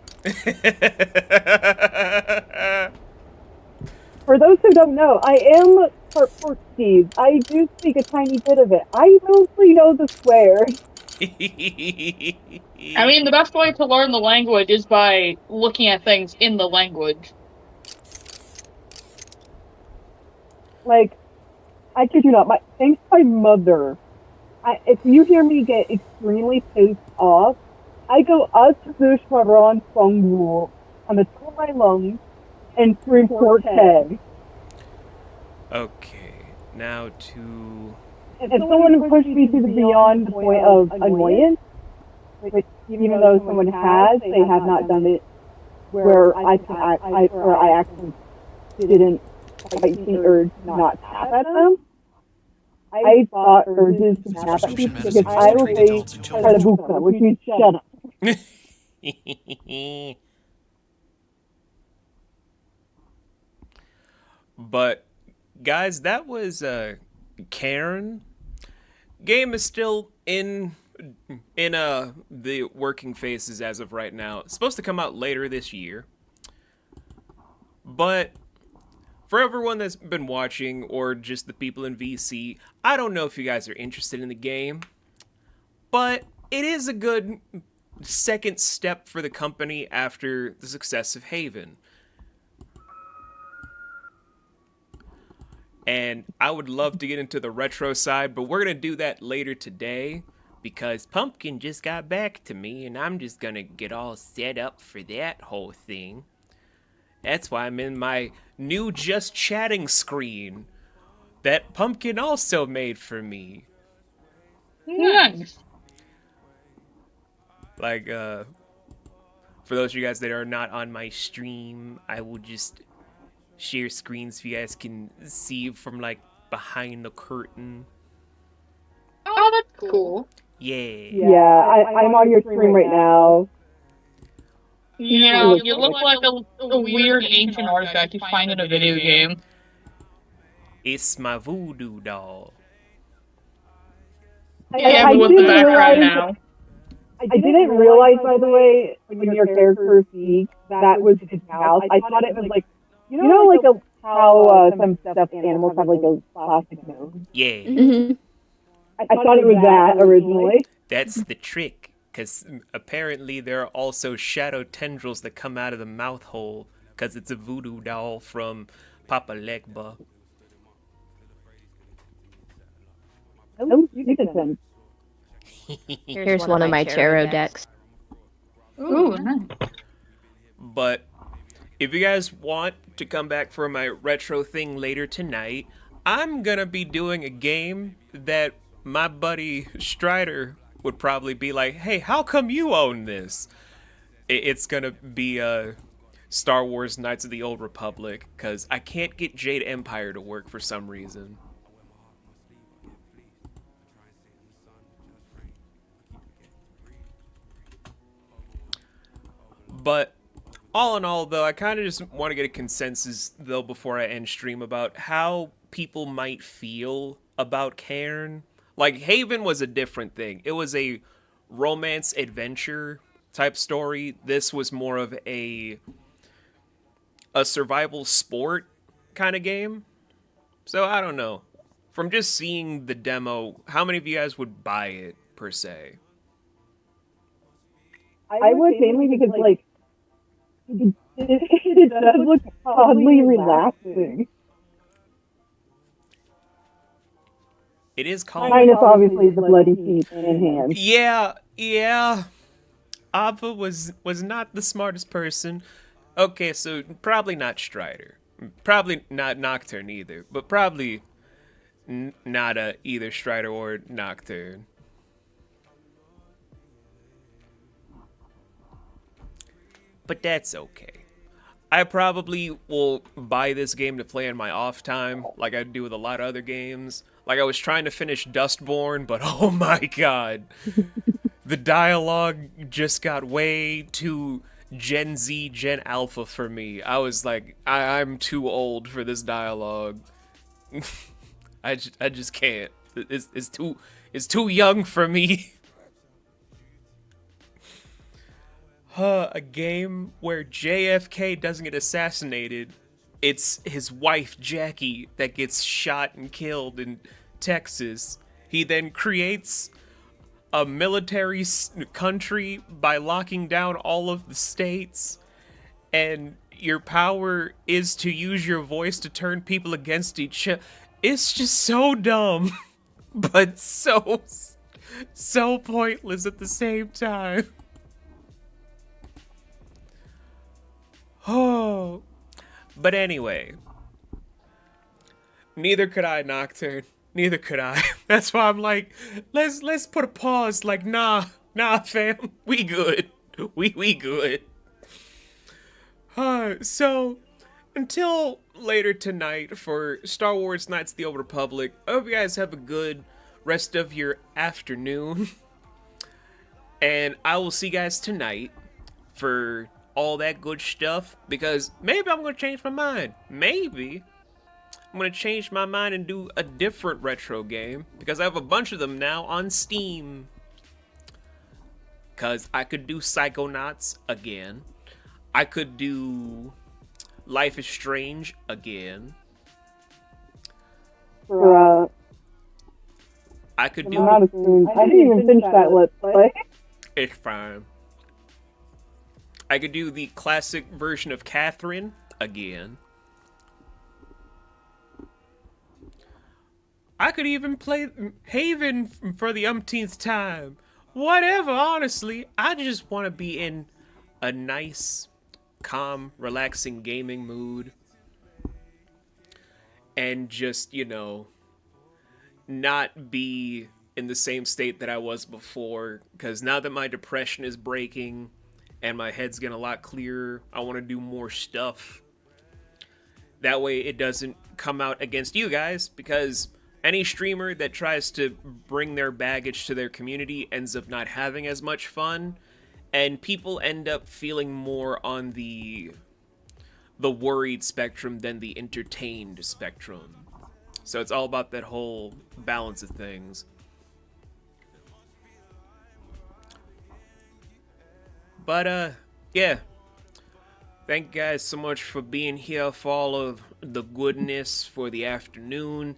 For those who don't know, I am part Portuguese. I do speak a tiny bit of it. I mostly know the swear. I mean, the best way to learn the language is by looking at things in the language. Like, I kid you not. Thanks to my mother. If you hear me get extremely pissed off, I go up to the Schmarron Songwu on the top of my lungs and scream Porteg. Okay, now to... If someone pushed me to the beyond the point of annoyance, which even though someone has, they have not done it where I actually didn't fight the urge not tap at them. I fought urges to tap at people because I will say Karabuka, which means shut up. But, guys, that was Cairn. Game is still in the working phases as of right now. It's supposed to come out later this year. But for everyone that's been watching, or just the people in VC, I don't know if you guys are interested in the game, but it is a good second step for the company after the success of Haven. And I would love to get into the retro side, but we're going to do that later today because Pumpkin just got back to me and I'm just going to get all set up for that whole thing. That's why I'm in my new Just Chatting screen that Pumpkin also made for me. Nice. Like, for those of you guys that are not on my stream, I will just share screens so you guys can see from, like, behind the curtain. Oh, that's cool. Yeah. Yeah, I'm on your stream right now. Yeah, you look like a weird ancient artifact you find in a video game. It's my voodoo doll. Yeah, but with the background now. I didn't realize, by the way, when your character speaks, that was his mouth. I thought it was like, how some stuffed animals have like a plastic nose. Yeah. Mm-hmm. I thought it was that originally. That's the trick, because apparently there are also shadow tendrils that come out of the mouth hole, because it's a voodoo doll from Papa Legba. Oh, citizens. Here's one of my tarot decks. Ooh, nice. But if you guys want to come back for my retro thing later tonight, I'm gonna be doing a game that my buddy Strider would probably be like, hey, how come you own this? It's gonna be Star Wars Knights of the Old Republic, because I can't get Jade Empire to work for some reason. But all in all, though, I kind of just want to get a consensus, though, before I end stream about how people might feel about Cairn. Like, Haven was a different thing. It was a romance adventure type story. This was more of a survival sport kind of game. So, I don't know. From just seeing the demo, how many of you guys would buy it, per se? I would mainly because, like, it does look oddly relaxing. It is called... Minus, obviously, the bloody feet and hands. Yeah. Ava was not the smartest person. Okay, so probably not Strider. Probably not Nocturne either. But probably not either Strider or Nocturne. But that's okay. I probably will buy this game to play in my off time, like I do with a lot of other games. Like I was trying to finish Dustborn, but oh my god. The dialogue just got way too Gen Z, Gen Alpha for me. I was like, I'm too old for this dialogue. I just can't. is too young for me. A game where JFK doesn't get assassinated. It's his wife, Jackie, that gets shot and killed in Texas. He then creates a military country by locking down all of the states. And your power is to use your voice to turn people against each other. It's just so dumb, but so pointless at the same time. Oh, but anyway, neither could I, Nocturne. Neither could I. That's why I'm like, let's put a pause. Like, nah, fam, we good. We good. So until later tonight for Star Wars Knights of the Old Republic, I hope you guys have a good rest of your afternoon. And I will see you guys tonight for all that good stuff, because maybe I'm going to change my mind. Maybe I'm going to change my mind and do a different retro game, because I have a bunch of them now on Steam. Because I could do Psychonauts again. I could do Life is Strange again. I could do... I didn't even finish that Let's Play. It's fine. I could do the classic version of Catherine again. I could even play Haven for the umpteenth time. Whatever, honestly. I just want to be in a nice, calm, relaxing gaming mood. And just, you know, not be in the same state that I was before. Because now that my depression is breaking and my head's getting a lot clearer, I want to do more stuff. That way it doesn't come out against you guys, because any streamer that tries to bring their baggage to their community ends up not having as much fun, and people end up feeling more on the worried spectrum than the entertained spectrum. So it's all about that whole balance of things. But, yeah. Thank you guys so much for being here for all of the goodness for the afternoon.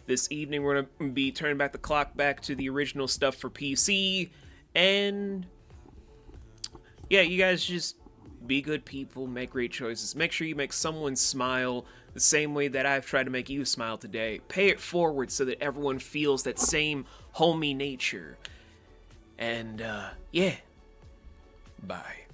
This evening we're going to be turning back the clock back to the original stuff for PC. And, yeah, you guys just be good people, make great choices. Make sure you make someone smile the same way that I've tried to make you smile today. Pay it forward so that everyone feels that same homey nature. And, yeah. Bye.